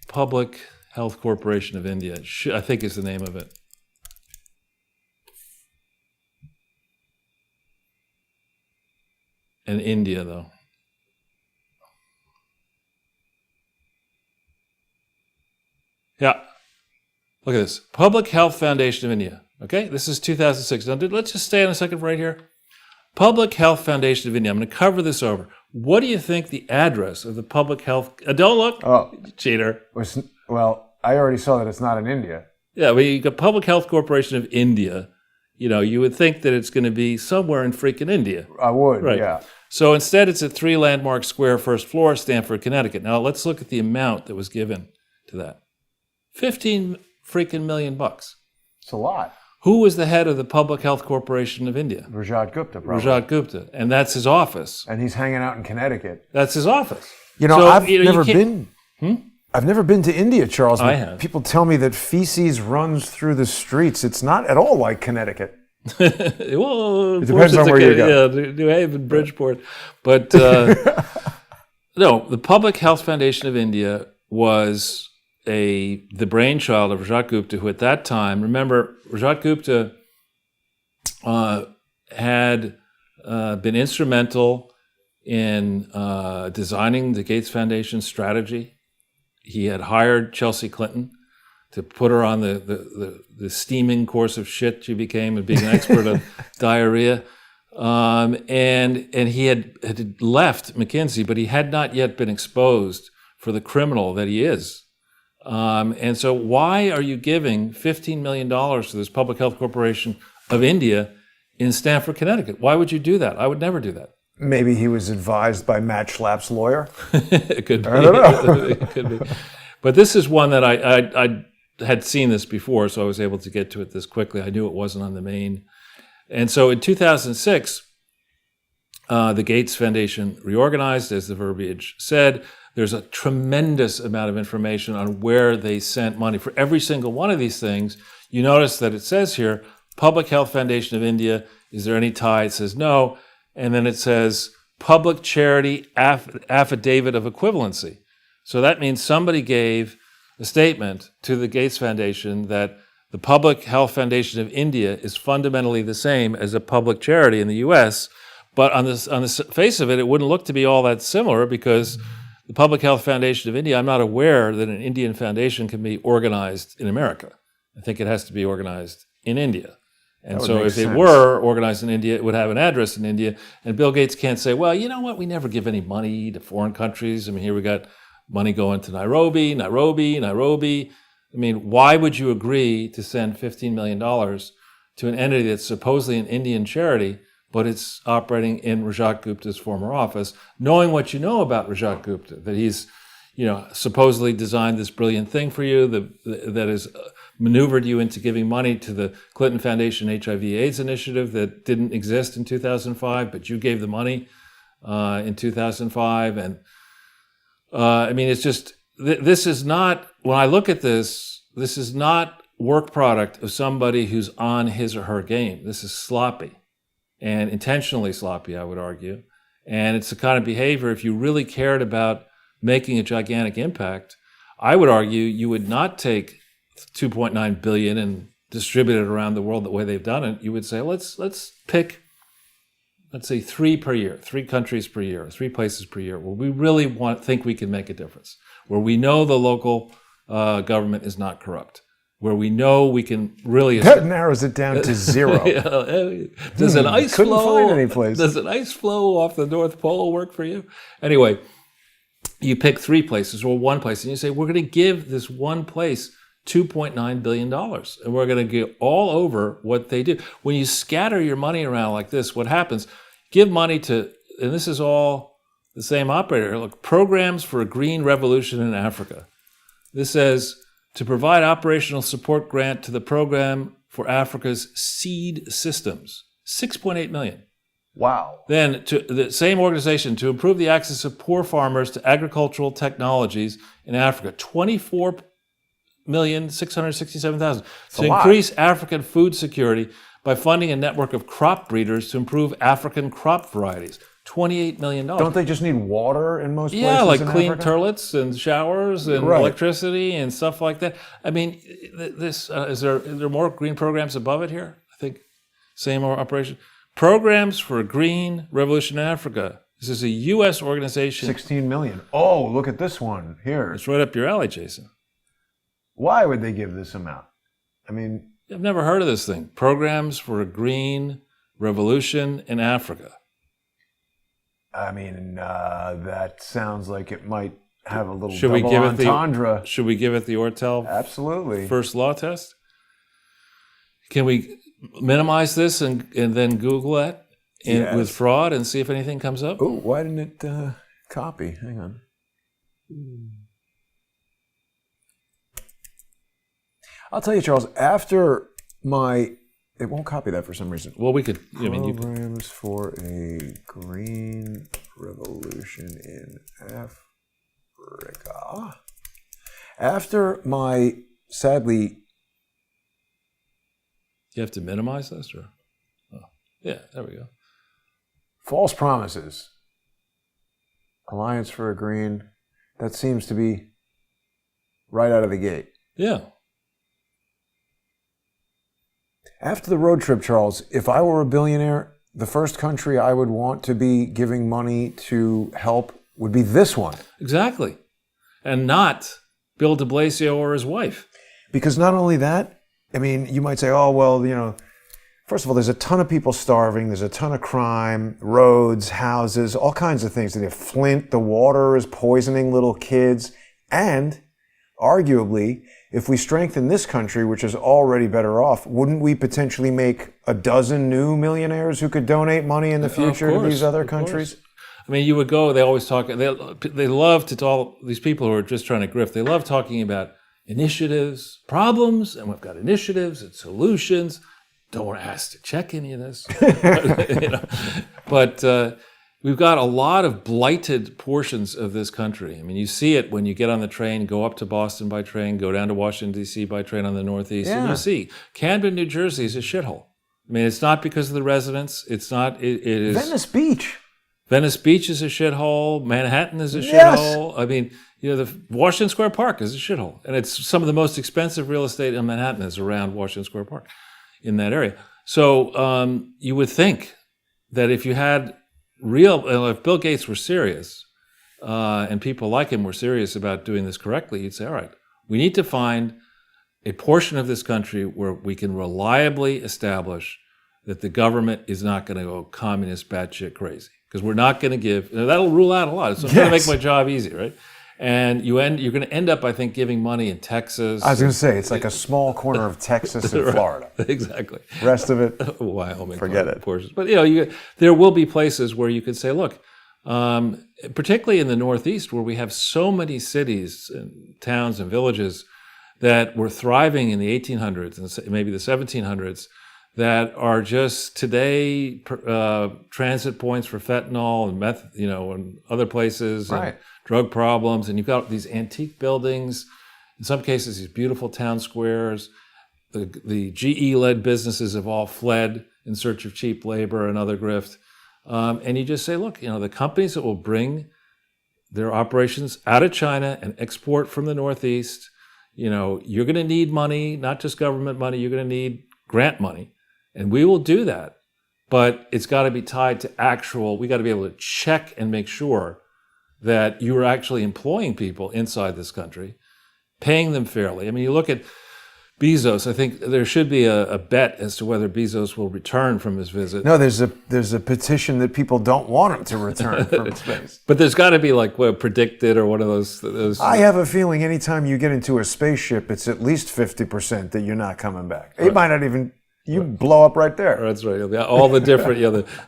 Public Health Corporation of India. I think is the name of it. And India, though. Yeah. Look at this. Public Health Foundation of India. Okay, this is 2006. Now, let's just stay on a second right here. Public Health Foundation of India. I'm going to cover this over. What do you think the address of the Public Health... don't look. Oh. Cheater. Well, I already saw that it's not in India. Yeah, well, you got Public Health Corporation of India. You know, you would think that it's going to be somewhere in freaking India. I would, right. Yeah. So instead, it's at 3 Landmark Square, first floor, Stamford, Connecticut. Now, let's look at the amount that was given to that. 15 freaking million bucks. It's a lot. Who was the head of the Public Health Corporation of India? Rajat Gupta, probably. Rajat Gupta. And that's his office. And he's hanging out in Connecticut. That's his office. You know, So, I've you know, never you can't- been... I've never been to India, Charles. I but have. People tell me that feces runs through the streets. It's not at all like Connecticut. Well, It depends on where you go. Yeah, New Haven, Bridgeport. But no, the Public Health Foundation of India was the brainchild of Rajat Gupta, who at that time, remember, Rajat Gupta had been instrumental in designing the Gates Foundation strategy. He had hired Chelsea Clinton to put her on the steaming course of shit she became and being an expert on diarrhea. And he had left McKinsey, but he had not yet been exposed for the criminal that he is. And so why are you giving $15 million to this Public Health Corporation of India in Stamford, Connecticut? Why would you do that? I would never do that. Maybe he was advised by Matt Schlapp's lawyer. It could be. I don't know. It could be. But this is one that I had seen this before, so I was able to get to it this quickly. I knew it wasn't on the main. And so in 2006, the Gates Foundation reorganized, as the verbiage said. There's a tremendous amount of information on where they sent money. For every single one of these things, you notice that it says here, Public Health Foundation of India, is there any tie? It says no. And then it says Public Charity Affidavit of Equivalency. So that means somebody gave a statement to the Gates Foundation that the Public Health Foundation of India is fundamentally the same as a public charity in the U.S., but on the face of it, it wouldn't look to be all that similar because the Public Health Foundation of India, I'm not aware that an Indian foundation can be organized in America. I think it has to be organized in India. And would so make if it sense. were organized in India, it would have an address in India. And Bill Gates can't say, well, you know what? We never give any money to foreign countries. I mean, here we got money going to Nairobi. I mean, why would you agree to send $15 million to an entity that's supposedly an Indian charity, but it's operating in Rajat Gupta's former office, knowing what you know about Rajat Gupta, that he's, supposedly designed this brilliant thing for you that has maneuvered you into giving money to the Clinton Foundation HIV/AIDS initiative that didn't exist in 2005, but you gave the money in 2005. And I mean, it's just, this is not, when I look at this is not work product of somebody who's on his or her game. This is sloppy and intentionally sloppy, I would argue. And it's the kind of behavior, if you really cared about making a gigantic impact, I would argue you would not take 2.9 billion and distribute it around the world the way they've done it. You would say, let's pick, let's say 3 per year, 3 countries per year, 3 places per year, where we really think we can make a difference, where we know the local government is not corrupt, where we know we can really... That narrows it down to 0. Does an ice Couldn't flow? find any place. Does an ice flow off the North Pole work for you? Anyway, you pick 3 places or 1 place, and you say, we're going to give this one place $2.9 billion, and we're going to go all over what they do. When you scatter your money around like this, what happens? Give money to, and this is all the same operator. Look, programs for a green revolution in Africa. This says, to provide operational support grant to the program for Africa's seed systems, $6.8 million. Wow. Then to the same organization, to improve the access of poor farmers to agricultural technologies in Africa, $24,667,000. To increase African food security by funding a network of crop breeders to improve African crop varieties, $28 million. Don't they just need water in most places? Yeah, like in clean Africa? toilets and showers and electricity and stuff like that. I mean, this is there more green programs above it here? I think same operation. Programs for a Green Revolution in Africa. This is a U.S. organization. 16 million. Oh, look at this one here. It's right up your alley, Jason. Why would they give this amount? I mean... I've never heard of this thing. Programs for a Green Revolution in Africa. I mean, that sounds like it might have a little Should double we give entendre. Should we give it the Ortel Absolutely. first law test? Can we minimize this and then Google it with fraud and see if anything comes up? Oh, why didn't it copy? Hang on. I'll tell you, Charles, after it won't copy that for some reason. Well, we could. Programs for a green revolution in Africa. After my, sadly... You have to minimize this? Or? Oh, yeah, there we go. False promises. Alliance for a Green. That seems to be right out of the gate. Yeah. After the road trip, Charles, if I were a billionaire, the first country I would want to be giving money to help would be this one. Exactly. And not Bill de Blasio or his wife. Because not only that, I mean, you might say, oh, well, first of all, there's a ton of people starving. There's a ton of crime, roads, houses, all kinds of things. They have Flint, the water is poisoning little kids. And arguably, if we strengthen this country, which is already better off, wouldn't we potentially make a dozen new millionaires who could donate money in the future to these other countries? I mean, you would go, they always talk, they love to talk, these people who are just trying to grift, they love talking about initiatives, problems, and we've got initiatives and solutions. Don't want to ask to check any of this. But we've got a lot of blighted portions of this country. I mean, you see it when you get on the train, go up to Boston by train, go down to Washington, D.C. by train on the Northeast, and you see Camden, New Jersey is a shithole. I mean, it's not because of the residents. It's not, it is... Venice Beach. Venice Beach is a shithole. Manhattan is a shithole. I mean, the Washington Square Park is a shithole. And it's some of the most expensive real estate in Manhattan is around Washington Square Park in that area. So you would think that if you had if Bill Gates were serious and people like him were serious about doing this correctly, you'd say, all right, we need to find a portion of this country where we can reliably establish that the government is not going to go communist batshit crazy. Because we're not going to give, that'll rule out a lot. It's going to make my job easy, right? And you're going to end up, I think, giving money in Texas. I was going to say, it's like a small corner of Texas and Florida. Exactly. Rest of it, Wyoming. forget it. Portions. But, there will be places where you could say, look, particularly in the Northeast where we have so many cities and towns and villages that were thriving in the 1800s and maybe the 1700s, that are just today transit points for fentanyl and meth, and other places, right, and drug problems. And you've got these antique buildings, in some cases, these beautiful town squares. The GE-led businesses have all fled in search of cheap labor and other grift. And you just say, look, the companies that will bring their operations out of China and export from the Northeast, you're going to need money, not just government money, you're going to need grant money. And we will do that, but it's got to be tied to we got to be able to check and make sure that you are actually employing people inside this country, paying them fairly. I mean, you look at Bezos, I think there should be a bet as to whether Bezos will return from his visit. No, there's a petition that people don't want him to return from space. But there's got to be predicted or one of those. I have a feeling anytime you get into a spaceship, it's at least 50% that you're not coming back. It might not even... You blow up right there. That's right. All the different,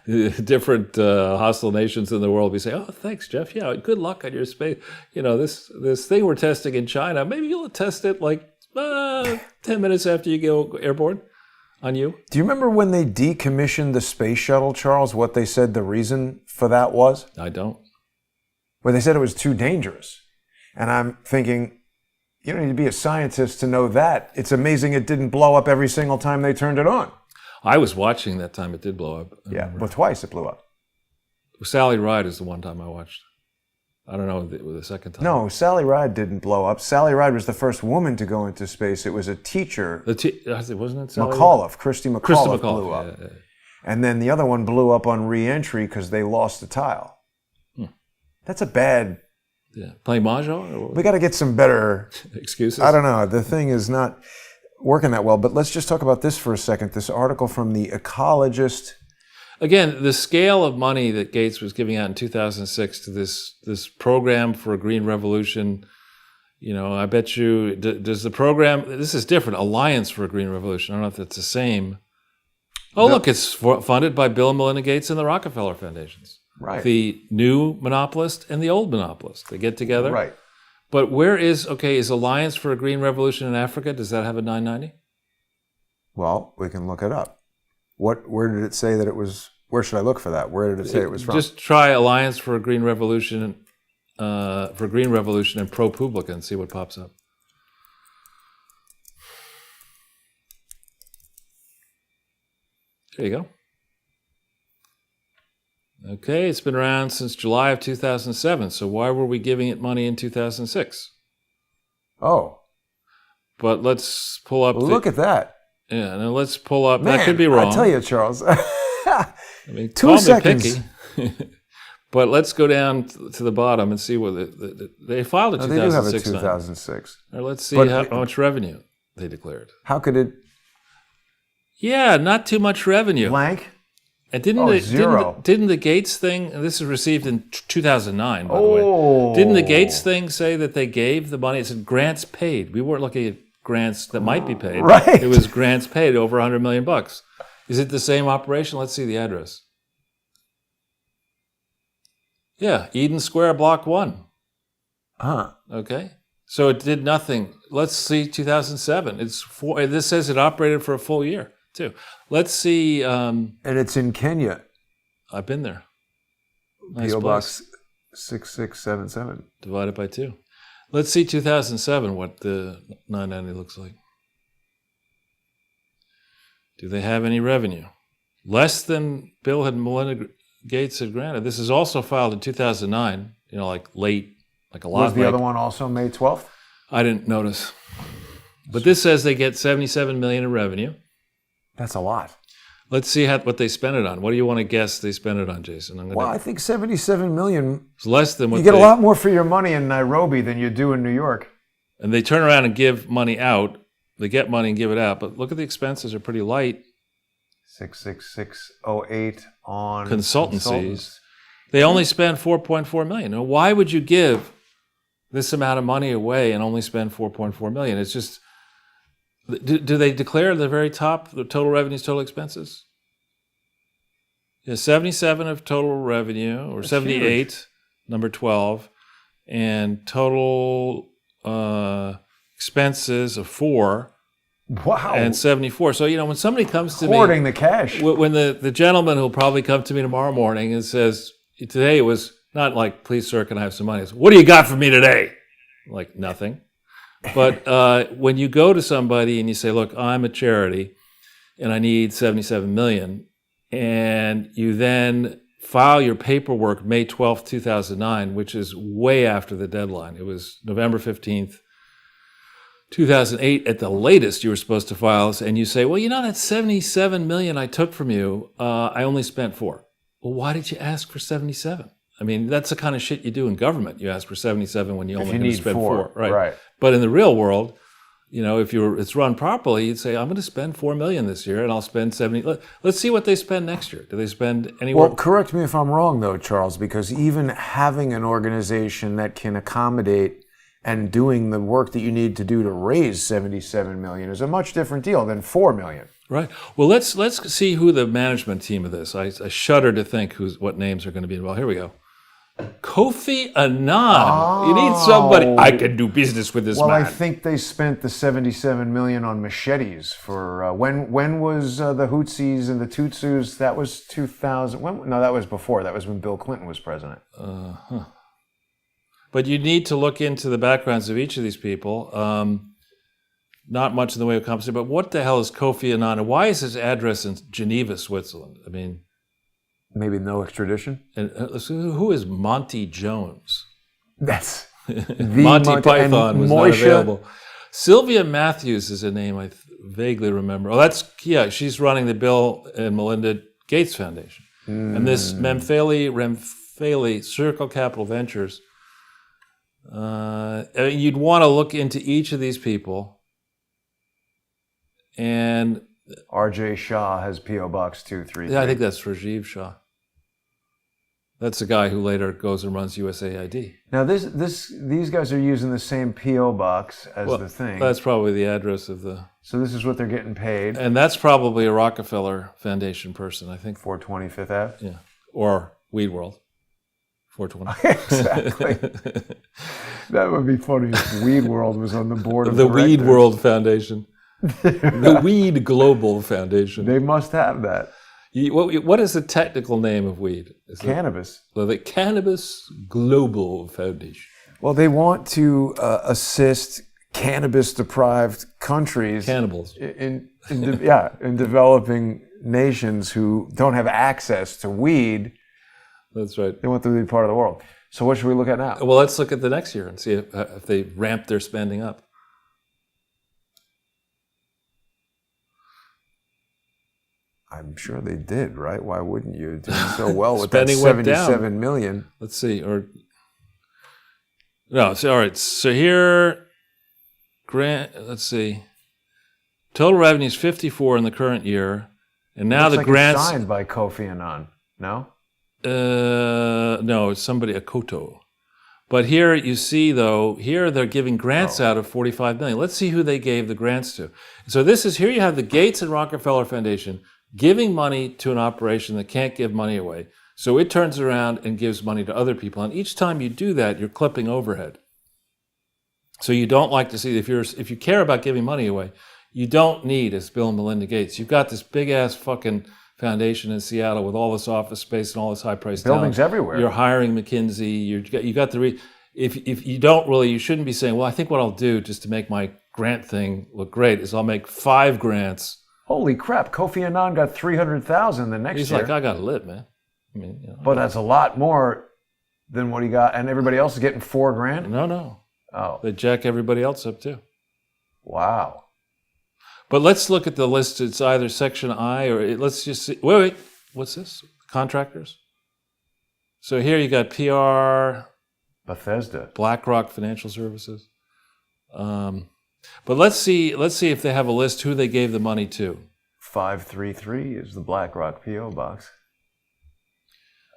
the different hostile nations in the world. We say, "Oh, thanks, Jeff. Yeah, good luck on your space. This thing we're testing in China. Maybe you'll test it 10 minutes after you go airborne on you." Do you remember when they decommissioned the space shuttle, Charles? What they said the reason for that was? I don't. Well, they said it was too dangerous, and I'm thinking, you don't need to be a scientist to know that. It's amazing it didn't blow up every single time they turned it on. I was watching that time it did blow up. Yeah, but twice it blew up. Sally Ride is the one time I watched. I don't know the second time. No, Sally Ride didn't blow up. Sally Ride was the first woman to go into space. It was a teacher. Wasn't it Sally McAuliffe, Christy McAuliffe McAuliffe blew up. Yeah. And then the other one blew up on re-entry because they lost a tile. That's a bad... Yeah, playing mahjong? We got to get some better excuses. I don't know. The thing is not working that well. But let's just talk about this for a second. This article from The Ecologist. Again, the scale of money that Gates was giving out in 2006 to this program for a green revolution, I bet you, does the program, this is different, Alliance for a Green Revolution. I don't know if that's the same. Look, it's funded by Bill and Melinda Gates and the Rockefeller Foundations. Right. The new monopolist and the old monopolist. They get together. Right. But is Alliance for a Green Revolution in Africa, does that have a 990? Well, we can look it up. Where did it say that it was, where should I look for that? Where did it say it was from? Just try Alliance for a Green Revolution, and ProPublica and see what pops up. There you go. Okay, it's been around since July of 2007. So why were we giving it money in 2006? Oh. But let's pull up. Look at that. Yeah, now let's pull up. Man, that could be wrong. I tell you, Charles. I mean, 2 seconds. But let's go down to the bottom and see what they filed in 2006. They do have a 2006. Or let's see how much revenue they declared. How could it? Yeah, not too much revenue. Blank. And zero. Didn't the Gates thing, and this was received in 2009, by the way. Didn't the Gates thing say that they gave the money? It said grants paid. We weren't looking at grants that might be paid. Right. It was grants paid over $100 million. Is it the same operation? Let's see the address. Yeah, Eden Square, Block 1. Okay. So it did nothing. Let's see 2007. This says it operated for a full year, too. Let's see. And it's in Kenya. I've been there. Nice P.O. place. Box 6677. Divided by 2. Let's see 2007, what the 990 looks like. Do they have any revenue? Less than Bill and Melinda Gates had granted. This is also filed in 2009, like late, like a lot. Was the other one also May 12th? I didn't notice. But this says they get $77 million in revenue. That's a lot. Let's see what they spent it on. What do you want to guess they spent it on, Jason? Well, I think $77 million. It's less than what you get a lot more for your money in Nairobi than you do in New York. And they turn around and give money out They get money and give it out, but look at the expenses are pretty light. 66608 on Consultancies. They only spend $4.4 million. Now, why would you give this amount of money away and only spend $4.4 million? It's just, do they declare at the very top the total revenues, total expenses? Yeah, 77 of total revenue, or that's 78, huge. Number 12, and total expenses of 4. Wow. And 74. So, when somebody comes to me... Hoarding the cash. When the gentleman who'll probably come to me tomorrow morning and says, today it was not like, please, sir, can I have some money? It's, what do you got for me today? Like, nothing. But when you go to somebody and you say, look, I'm a charity and I need $77 million, and you then file your paperwork May 12th, 2009, which is way after the deadline. It was November 15th, 2008 at the latest you were supposed to file, and you say, well, that $77 million I took from you, I only spent 4. Well, why did you ask for 77? I mean, that's the kind of shit you do in government. You ask for 77 when you only need to spend 4. Right. But in the real world, if it's run properly, you'd say, I'm going to spend $4 million this year and I'll spend 70. Let's see what they spend next year. Do they spend anywhere? Well, correct me if I'm wrong though, Charles, because even having an organization that can accommodate and doing the work that you need to do to raise $77 million is a much different deal than $4 million. Right. Well, let's see who the management team of this. I shudder to think what names are going to be involved. Here we go. Kofi Annan. Oh. You need somebody. I can do business with this man. Well, I think they spent the $77 million on machetes for when was the Houthis and the Tutsis? That was 2000. No, that was before. That was when Bill Clinton was president. But you need to look into the backgrounds of each of these people. Not much in the way of compensation, but what the hell is Kofi Annan? And why is his address in Geneva, Switzerland? I mean, maybe no extradition. And who is Monty Jones? That's Monty Python was not available. Sylvia Matthews is a name I vaguely remember. Oh, she's running the Bill and Melinda Gates Foundation. And this Remfeli Circle Capital Ventures. You'd want to look into each of these people. And R.J. Shah has P.O. Box 233. Yeah, I think that's Rajiv Shah. That's the guy who later goes and runs USAID. Now, these guys are using the same P.O. box as the thing. That's probably the address of the... So this is what they're getting paid. And that's probably a Rockefeller Foundation person, I think. 420 Fifth Ave? Yeah. Or Weed World. 420. Exactly. That would be funny if Weed World was on the board of the directors. Weed World Foundation. The Weed Global Foundation. They must have that. What is the technical name of weed? Cannabis. The Cannabis Global Foundation. Well, they want to assist cannabis-deprived countries. Cannibals. In developing nations who don't have access to weed. That's right. They want them to be part of the world. So what should we look at now? Well, let's look at the next year and see if they ramp their spending up. I'm sure they did, right? Why wouldn't you? Doing so well with Spending that went down. $77 million. Let's see. All right. So here, let's see. Total revenue is 54 in the current year, and now the grants it's signed by Kofi Annan. No. No, it's somebody Akoto. But here you see, though, here they're giving grants out of $45 million. Let's see who they gave the grants to. So here you have the Gates and Rockefeller Foundation giving money to an operation that can't give money away. So it turns around and gives money to other people. And each time you do that, you're clipping overhead. So you don't like to see, if you care about giving money away, you don't need, as Bill and Melinda Gates, you've got this big-ass fucking foundation in Seattle with all this office space and all this high-priced buildings talent. Everywhere. You're hiring McKinsey. You got the if you don't really, you shouldn't be saying, well, I think what I'll do just to make my grant thing look great is I'll make 5 grants. Holy crap! Kofi Annan got $300,000 the next year. He's like, I got to live, man. I mean, but that's a lot more than what he got, and everybody else is getting $4,000. No. Oh, they jack everybody else up too. Wow. But let's look at the list. It's either Section I or let's just see. Wait. What's this? Contractors. So here you got PR, Bethesda, BlackRock Financial Services. But let's see if they have a list who they gave the money to. 533 is the BlackRock PO box.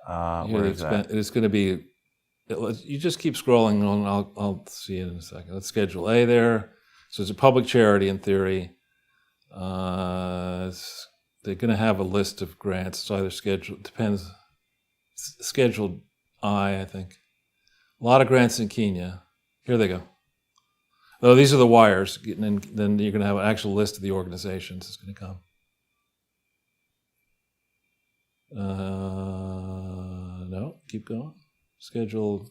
Where is that? It's going to be. You just keep scrolling on. I'll see it in a second. Let's schedule A there. So it's a public charity in theory. They're going to have a list of grants. It's either scheduled. Depends. Scheduled I think. A lot of grants in Kenya. Here they go. Oh, these are the wires. And then you're going to have an actual list of the organizations that's going to come. No, keep going. Schedule.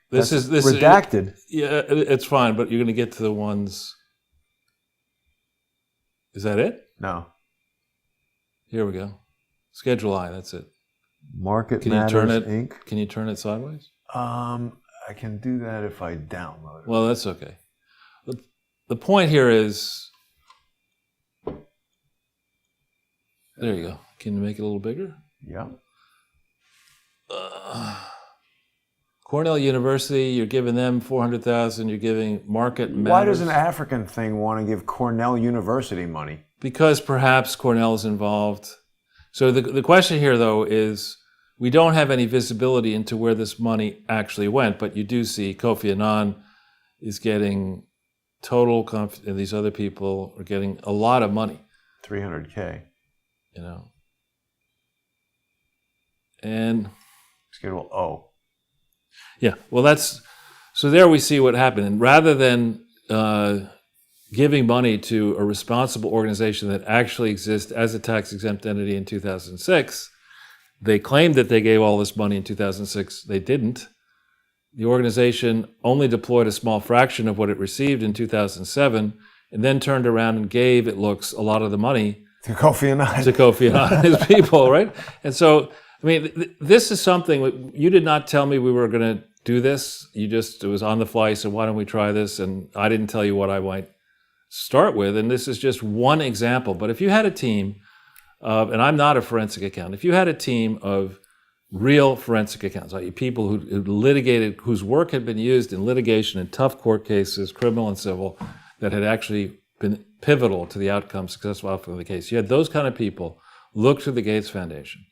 This is redacted. Yeah, it's fine, but you're going to get to the ones. Is that it? No. Here we go. Schedule I. That's it. Market Can Matters you turn it? Inc. Can you turn it sideways? I can do that if I download it. Well, that's okay. The point here is. There you go. Can you make it a little bigger? Yeah. Cornell University, you're giving them $400,000. You're giving Market Matters. Why does an African thing want to give Cornell University money? Because perhaps Cornell is involved. So the question here, though, is we don't have any visibility into where this money actually went, but you do see Kofi Annan is getting and these other people are getting a lot of money. $300K. You know. And Schedule O. Yeah, well, so there we see what happened. And rather than giving money to a responsible organization that actually exists as a tax-exempt entity in 2006, they claimed that they gave all this money in 2006. They didn't. The organization only deployed a small fraction of what it received in 2007 and then turned around and gave, it looks, a lot of the money to Kofi Annan. To Kofi Annan, his people, right? And so, I mean, this is something, you did not tell me we were going to do this. It was on the fly, so why don't we try this? And I didn't tell you what I might start with. And this is just one example. But if you had a team of, and I'm not a forensic accountant, if you had a team of real forensic accountants, like people who litigated, whose work had been used in litigation in tough court cases, criminal and civil, that had actually been pivotal to the outcome, successful outcome of the case. You had those kind of people look to the Gates Foundation.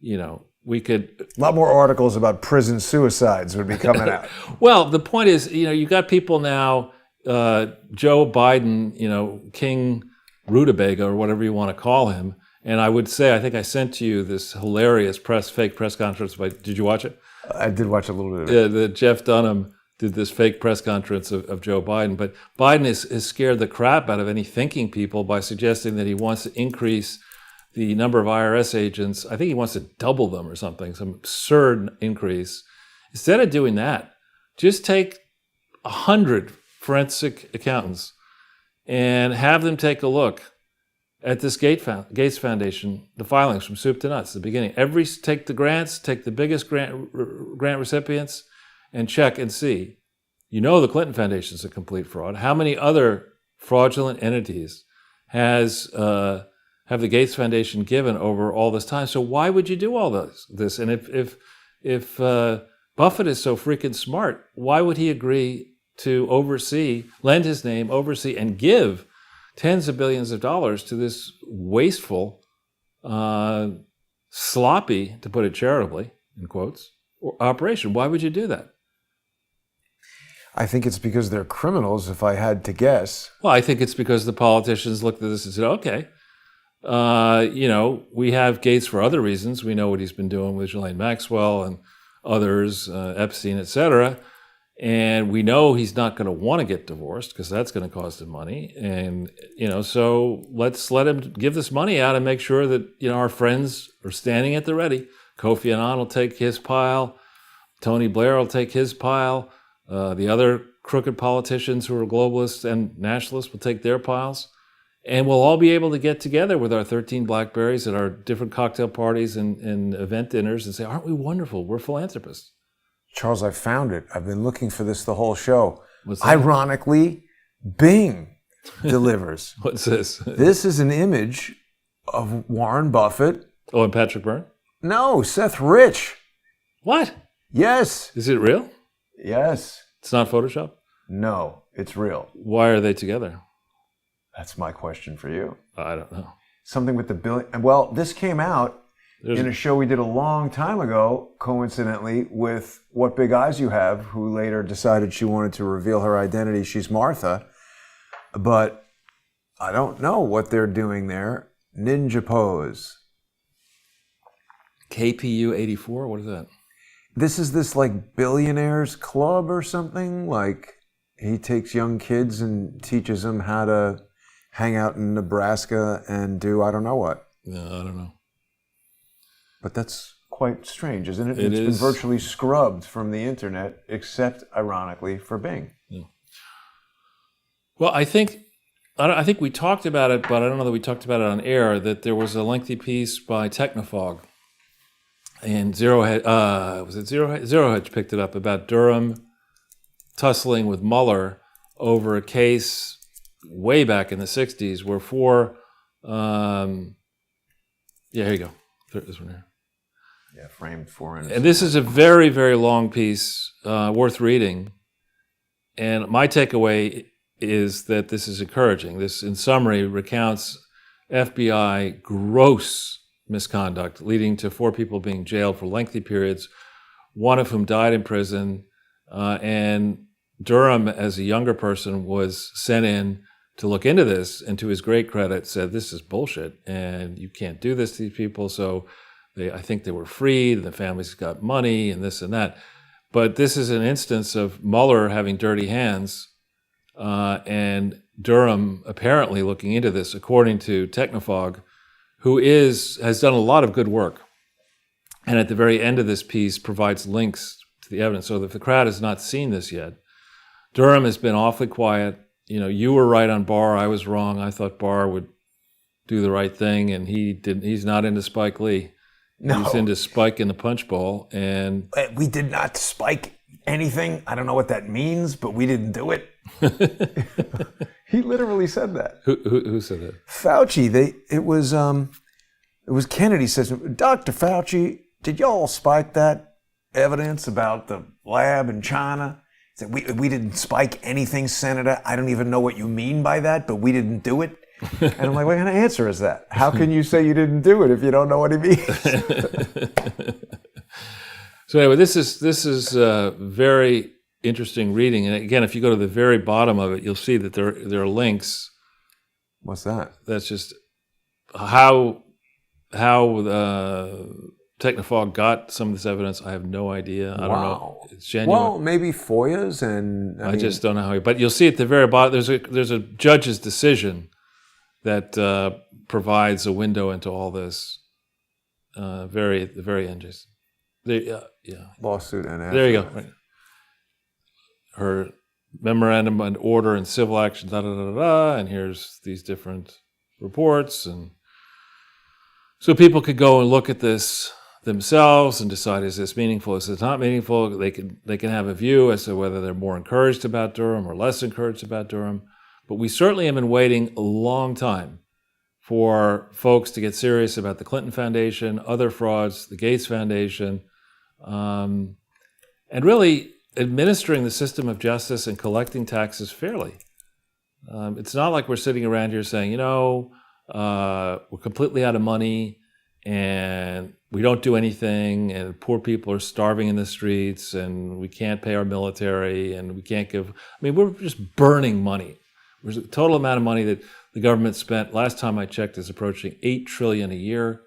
You know, we could... A lot more articles about prison suicides would be coming out. Well, the point is, you know, you got people now, Joe Biden, you know, King Rutabaga or whatever you want to call him. And I would say, I think I sent to you this hilarious fake press conference. Did you watch it? I did watch a little bit of it. Yeah, Jeff Dunham did this fake press conference of Joe Biden. But Biden has scared the crap out of any thinking people by suggesting that he wants to increase the number of IRS agents. I think he wants to double them or something, some absurd increase. Instead of doing that, just take 100 forensic accountants and have them take a look at this Gates Foundation, the filings from soup to nuts, the beginning. Take the grants, take the biggest grant recipients, and check and see. You know the Clinton Foundation is a complete fraud. How many other fraudulent entities have the Gates Foundation given over all this time? So why would you do all this? And if Buffett is so freaking smart, why would he agree to lend his name, oversee, and give tens of billions of dollars to this wasteful, sloppy, to put it charitably, in quotes, operation? Why would you do that? I think it's because they're criminals, if I had to guess. Well, I think it's because the politicians looked at this and said, okay, we have Gates for other reasons. We know what he's been doing with Ghislaine Maxwell and others, Epstein, et cetera. And we know he's not going to want to get divorced because that's going to cost him money. And, so let's let him give this money out and make sure that, our friends are standing at the ready. Kofi Annan will take his pile. Tony Blair will take his pile. The other crooked politicians who are globalists and nationalists will take their piles. And we'll all be able to get together with our 13 Blackberries at our different cocktail parties and event dinners and say, aren't we wonderful? We're philanthropists. Charles, I found it. I've been looking for this the whole show. What's that? Ironically, Bing delivers. What's this? This is an image of Warren Buffett. Oh, and Patrick Byrne? No, Seth Rich. What? Yes. Is it real? Yes. It's not Photoshop? No, it's real. Why are they together? That's my question for you. I don't know. Something with the billion. Well, this came out in a show we did a long time ago, coincidentally, with What Big Eyes You Have, who later decided she wanted to reveal her identity. She's Martha. But I don't know what they're doing there. Ninja pose. KPU 84? What is that? This is this like billionaires club or something. Like he takes young kids and teaches them how to hang out in Nebraska and do I don't know what. No, I don't know. But that's quite strange, isn't it? It It's is. been virtually scrubbed from the internet, except ironically for Bing. Yeah. Well, I think we talked about it, but I don't know that we talked about it on air, that there was a lengthy piece by Technofog. And Zero Hedge picked it up about Durham tussling with Mueller over a case way back in the 60s where here you go. This one here. Yeah, framed for And this is a very, very long piece, worth reading. And my takeaway is that this is encouraging. This, in summary, recounts FBI gross misconduct, leading to 4 people being jailed for lengthy periods, one of whom died in prison. And Durham, as a younger person, was sent in to look into this, and to his great credit, said, this is bullshit, and you can't do this to these people. So I think they were freed, and the families got money, and this and that. But this is an instance of Mueller having dirty hands, and Durham apparently looking into this, according to Technofog, who has done a lot of good work. And at the very end of this piece provides links to the evidence. So if the crowd has not seen this yet, Durham has been awfully quiet. You know, you were right on Barr, I was wrong. I thought Barr would do the right thing, and he didn't. He's not into Spike Lee. No. He's into Spike in the Punch Bowl. And We did not spike anything. I don't know what that means, but we didn't do it. He literally said that. Who said that? Fauci, it was Kennedy says, Dr. Fauci, did y'all spike that evidence about the lab in China? He said, we didn't spike anything, Senator. I don't even know what you mean by that, but we didn't do it. And I'm like, what kind of answer is that? How can you say you didn't do it if you don't know what he means? So anyway, this is very interesting reading. And again, if you go to the very bottom of it, you'll see that there are links. What's that? That's just how Technofog got some of this evidence. I have no idea. I don't know. It's genuine. Well, maybe FOIAs and I just don't know how. But you'll see at the very bottom. There's a judge's decision that provides a window into all this. At the very end. lawsuit and there you go. Right. Her memorandum and order and civil action, and here's these different reports, and so people could go and look at this themselves and decide, is this meaningful, is this not meaningful? They can have a view as to whether they're more encouraged about Durham or less encouraged about Durham. But we certainly have been waiting a long time for folks to get serious about the Clinton Foundation, other frauds, the Gates Foundation, and really administering the system of justice and collecting taxes fairly. It's not like we're sitting around here saying, we're completely out of money and we don't do anything and poor people are starving in the streets and we can't pay our military and we can't give. We're just burning money. There's a total amount of money that the government spent, last time I checked, is approaching $8 trillion a year.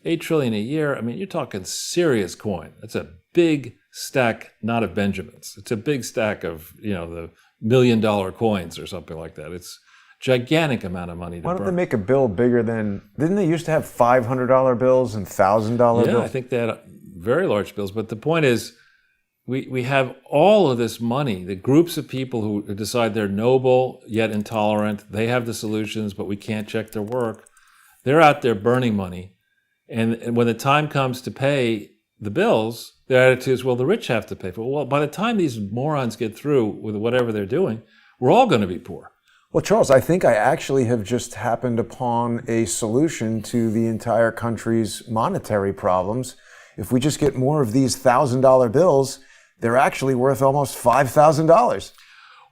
$8 trillion a year, you're talking serious coin. That's a big stack, not of Benjamins. It's a big stack of, the $1 million coins or something like that. It's gigantic amount of money to Why don't burn. they make a bill bigger than... Didn't they used to have $500 bills and $1,000 bills? Yeah, I think they had very large bills. But the point is, we have all of this money, the groups of people who decide they're noble yet intolerant, they have the solutions, but we can't check their work. They're out there burning money. And when the time comes to pay the bills, their attitude is, well, the rich have to pay for it. Well, by the time these morons get through with whatever they're doing, we're all going to be poor. Well, Charles, I think I actually have just happened upon a solution to the entire country's monetary problems. if we just get more of these $1,000 bills, they're actually worth almost $5,000.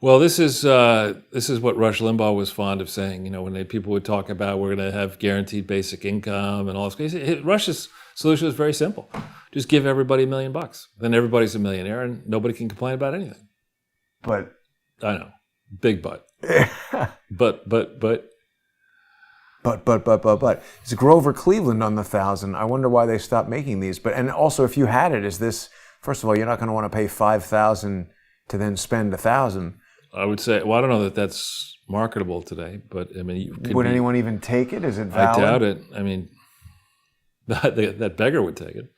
Well, this is what Rush Limbaugh was fond of saying. When people would talk about we're going to have guaranteed basic income and all this. Rush's solution is very simple: just give everybody $1 million. Then everybody's a millionaire, and nobody can complain about anything. But I know, big but. But. It's Grover Cleveland on the 1,000. I wonder why they stopped making these. And also, if you had it, is this, first of all, you're not going to want to pay $5,000 to then spend $1,000. I would say, well, I don't know that that's marketable today, but I mean, would anyone even take it? Is it valid? I doubt it. I mean, that beggar would take it. It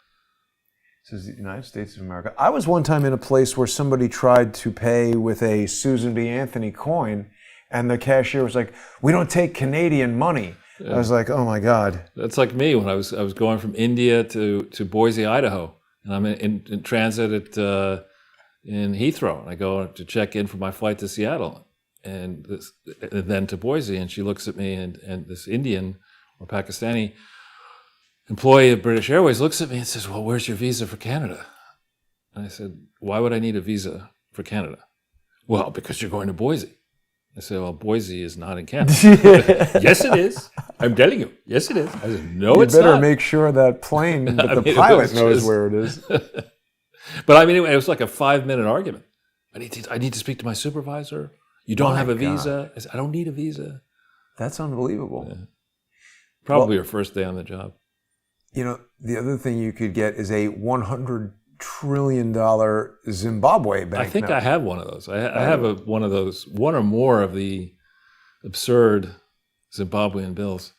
says the United States of America. I was one time in a place where somebody tried to pay with a Susan B. Anthony coin, and the cashier was like, "We don't take Canadian money." Yeah. I was like, "Oh my God." That's like me when I was going from India to Boise, Idaho, and I'm in transit at in Heathrow, and I go to check in for my flight to Seattle, and then to Boise, and she looks at me, and this Indian or Pakistani employee of British Airways looks at me and says, "Well, where's your visa for Canada?" And I said, "Why would I need a visa for Canada?" "Well, because you're going to Boise." I said, "Well, Boise is not in Canada." "Yes, it is. I'm telling you. Yes, it is." I said, "No, it's not." You better make sure that plane, that the pilot knows where it is. But I mean, it was like a 5-minute argument. I need to speak to my supervisor. You don't have a visa. I said, "I don't need a visa." That's unbelievable. Yeah. Probably your first day on the job. The other thing you could get is a $100 trillion Zimbabwe bank. I think I have one of those. I have one of those, one or more of the absurd Zimbabwean bills.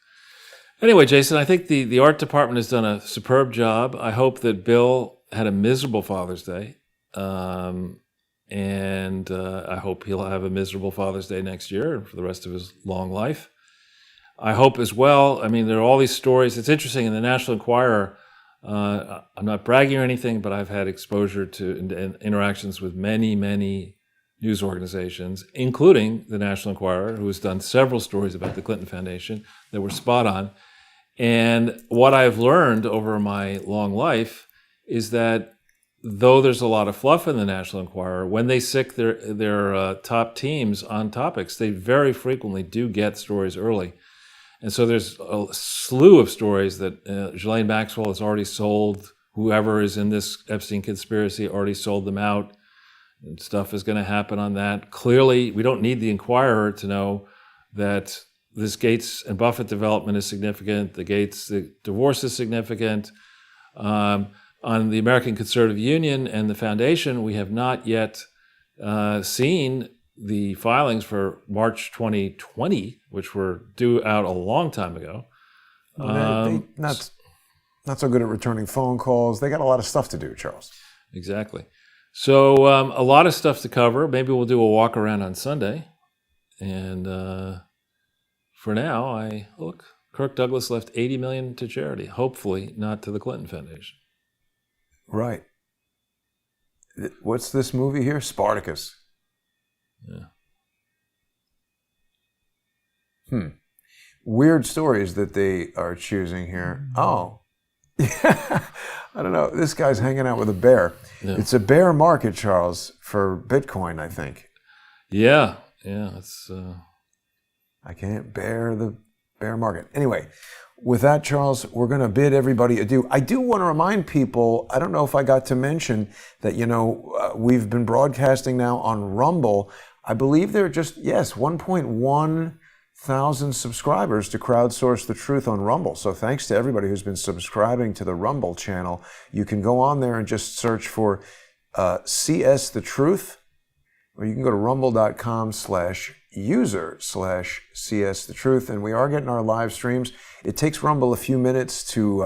Anyway, Jason, I think the art department has done a superb job. I hope that Bill had a miserable Father's Day. And I hope he'll have a miserable Father's Day next year and for the rest of his long life. I hope as well, I mean, there are all these stories. It's interesting, in the National Enquirer, I'm not bragging or anything, but I've had exposure to and interactions with many, many news organizations, including the National Enquirer, who has done several stories about the Clinton Foundation that were spot on. And what I've learned over my long life is that though there's a lot of fluff in the National Enquirer, when they sic their top teams on topics, they very frequently do get stories early. And so there's a slew of stories that Ghislaine Maxwell has already sold. Whoever is in this Epstein conspiracy already sold them out. And stuff is going to happen on that. Clearly, we don't need the Enquirer to know that this Gates and Buffett development is significant. The divorce is significant. On the American Conservative Union and the Foundation, we have not yet seen the filings for March 2020, which were due out a long time ago. Not so good at returning phone calls. They got a lot of stuff to do, Charles. Exactly. So a lot of stuff to cover. Maybe we'll do a walk around on Sunday. And for now, Kirk Douglas left $80 million to charity. Hopefully not to the Clinton Foundation. Right. What's this movie here? Spartacus. Yeah. Weird stories that they are choosing here. Oh. I don't know. This guy's hanging out with a bear. Yeah. It's a bear market, Charles, for Bitcoin, I think. Yeah. It's. I can't bear the bear market. Anyway, with that, Charles, we're going to bid everybody adieu. I do want to remind people, I don't know if I got to mention that, we've been broadcasting now on Rumble. I believe there are just, 1.1 thousand subscribers to Crowdsource the Truth on Rumble. So thanks to everybody who's been subscribing to the Rumble channel. You can go on there and just search for CS the Truth, or you can go to rumble.com/user/CS the Truth. And we are getting our live streams. It takes Rumble a few minutes to,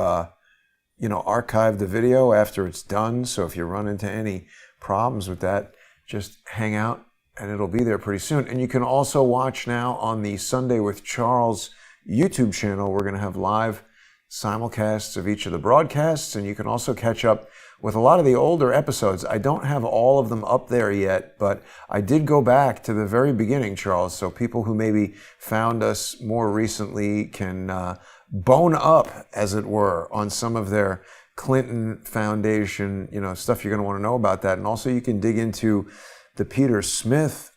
archive the video after it's done. So if you run into any problems with that, just hang out and it'll be there pretty soon. And you can also watch now on the Sunday with Charles YouTube channel. We're going to have live simulcasts of each of the broadcasts, and you can also catch up with a lot of the older episodes. I don't have all of them up there yet, but I did go back to the very beginning, Charles, so people who maybe found us more recently can bone up, as it were, on some of their Clinton Foundation, stuff you're going to want to know about that. And also you can dig into the Peter Smith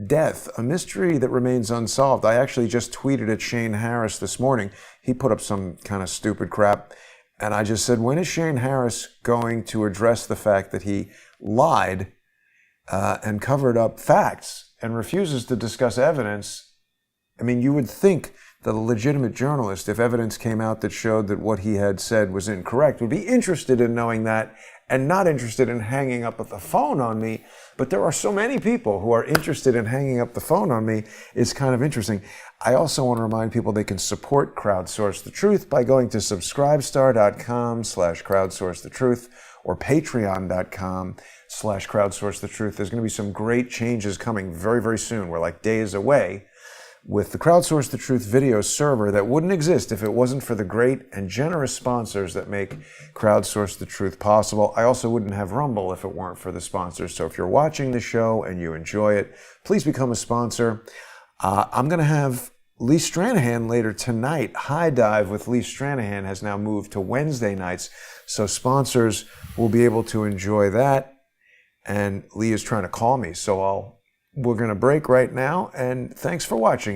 death, a mystery that remains unsolved. I actually just tweeted at Shane Harris this morning. He put up some kind of stupid crap. And I just said, when is Shane Harris going to address the fact that he lied and covered up facts and refuses to discuss evidence? I mean, you would think that a legitimate journalist, if evidence came out that showed that what he had said was incorrect, would be interested in knowing that and not interested in hanging up the phone on me. But there are so many people who are interested in hanging up the phone on me. It's kind of interesting. I also want to remind people they can support Crowdsource the Truth by going to subscribestar.com/crowdsourcethetruth or patreon.com/crowdsourcethetruth. There's going to be some great changes coming very, very soon. We're like days away with the Crowdsource the Truth video server that wouldn't exist if it wasn't for the great and generous sponsors that make Crowdsource the Truth possible. I also wouldn't have Rumble if it weren't for the sponsors. So if you're watching the show and you enjoy it, please become a sponsor. I'm going to have Lee Stranahan later tonight. High Dive with Lee Stranahan has now moved to Wednesday nights. So sponsors will be able to enjoy that. And Lee is trying to call me. So we're going to break right now. And thanks for watching.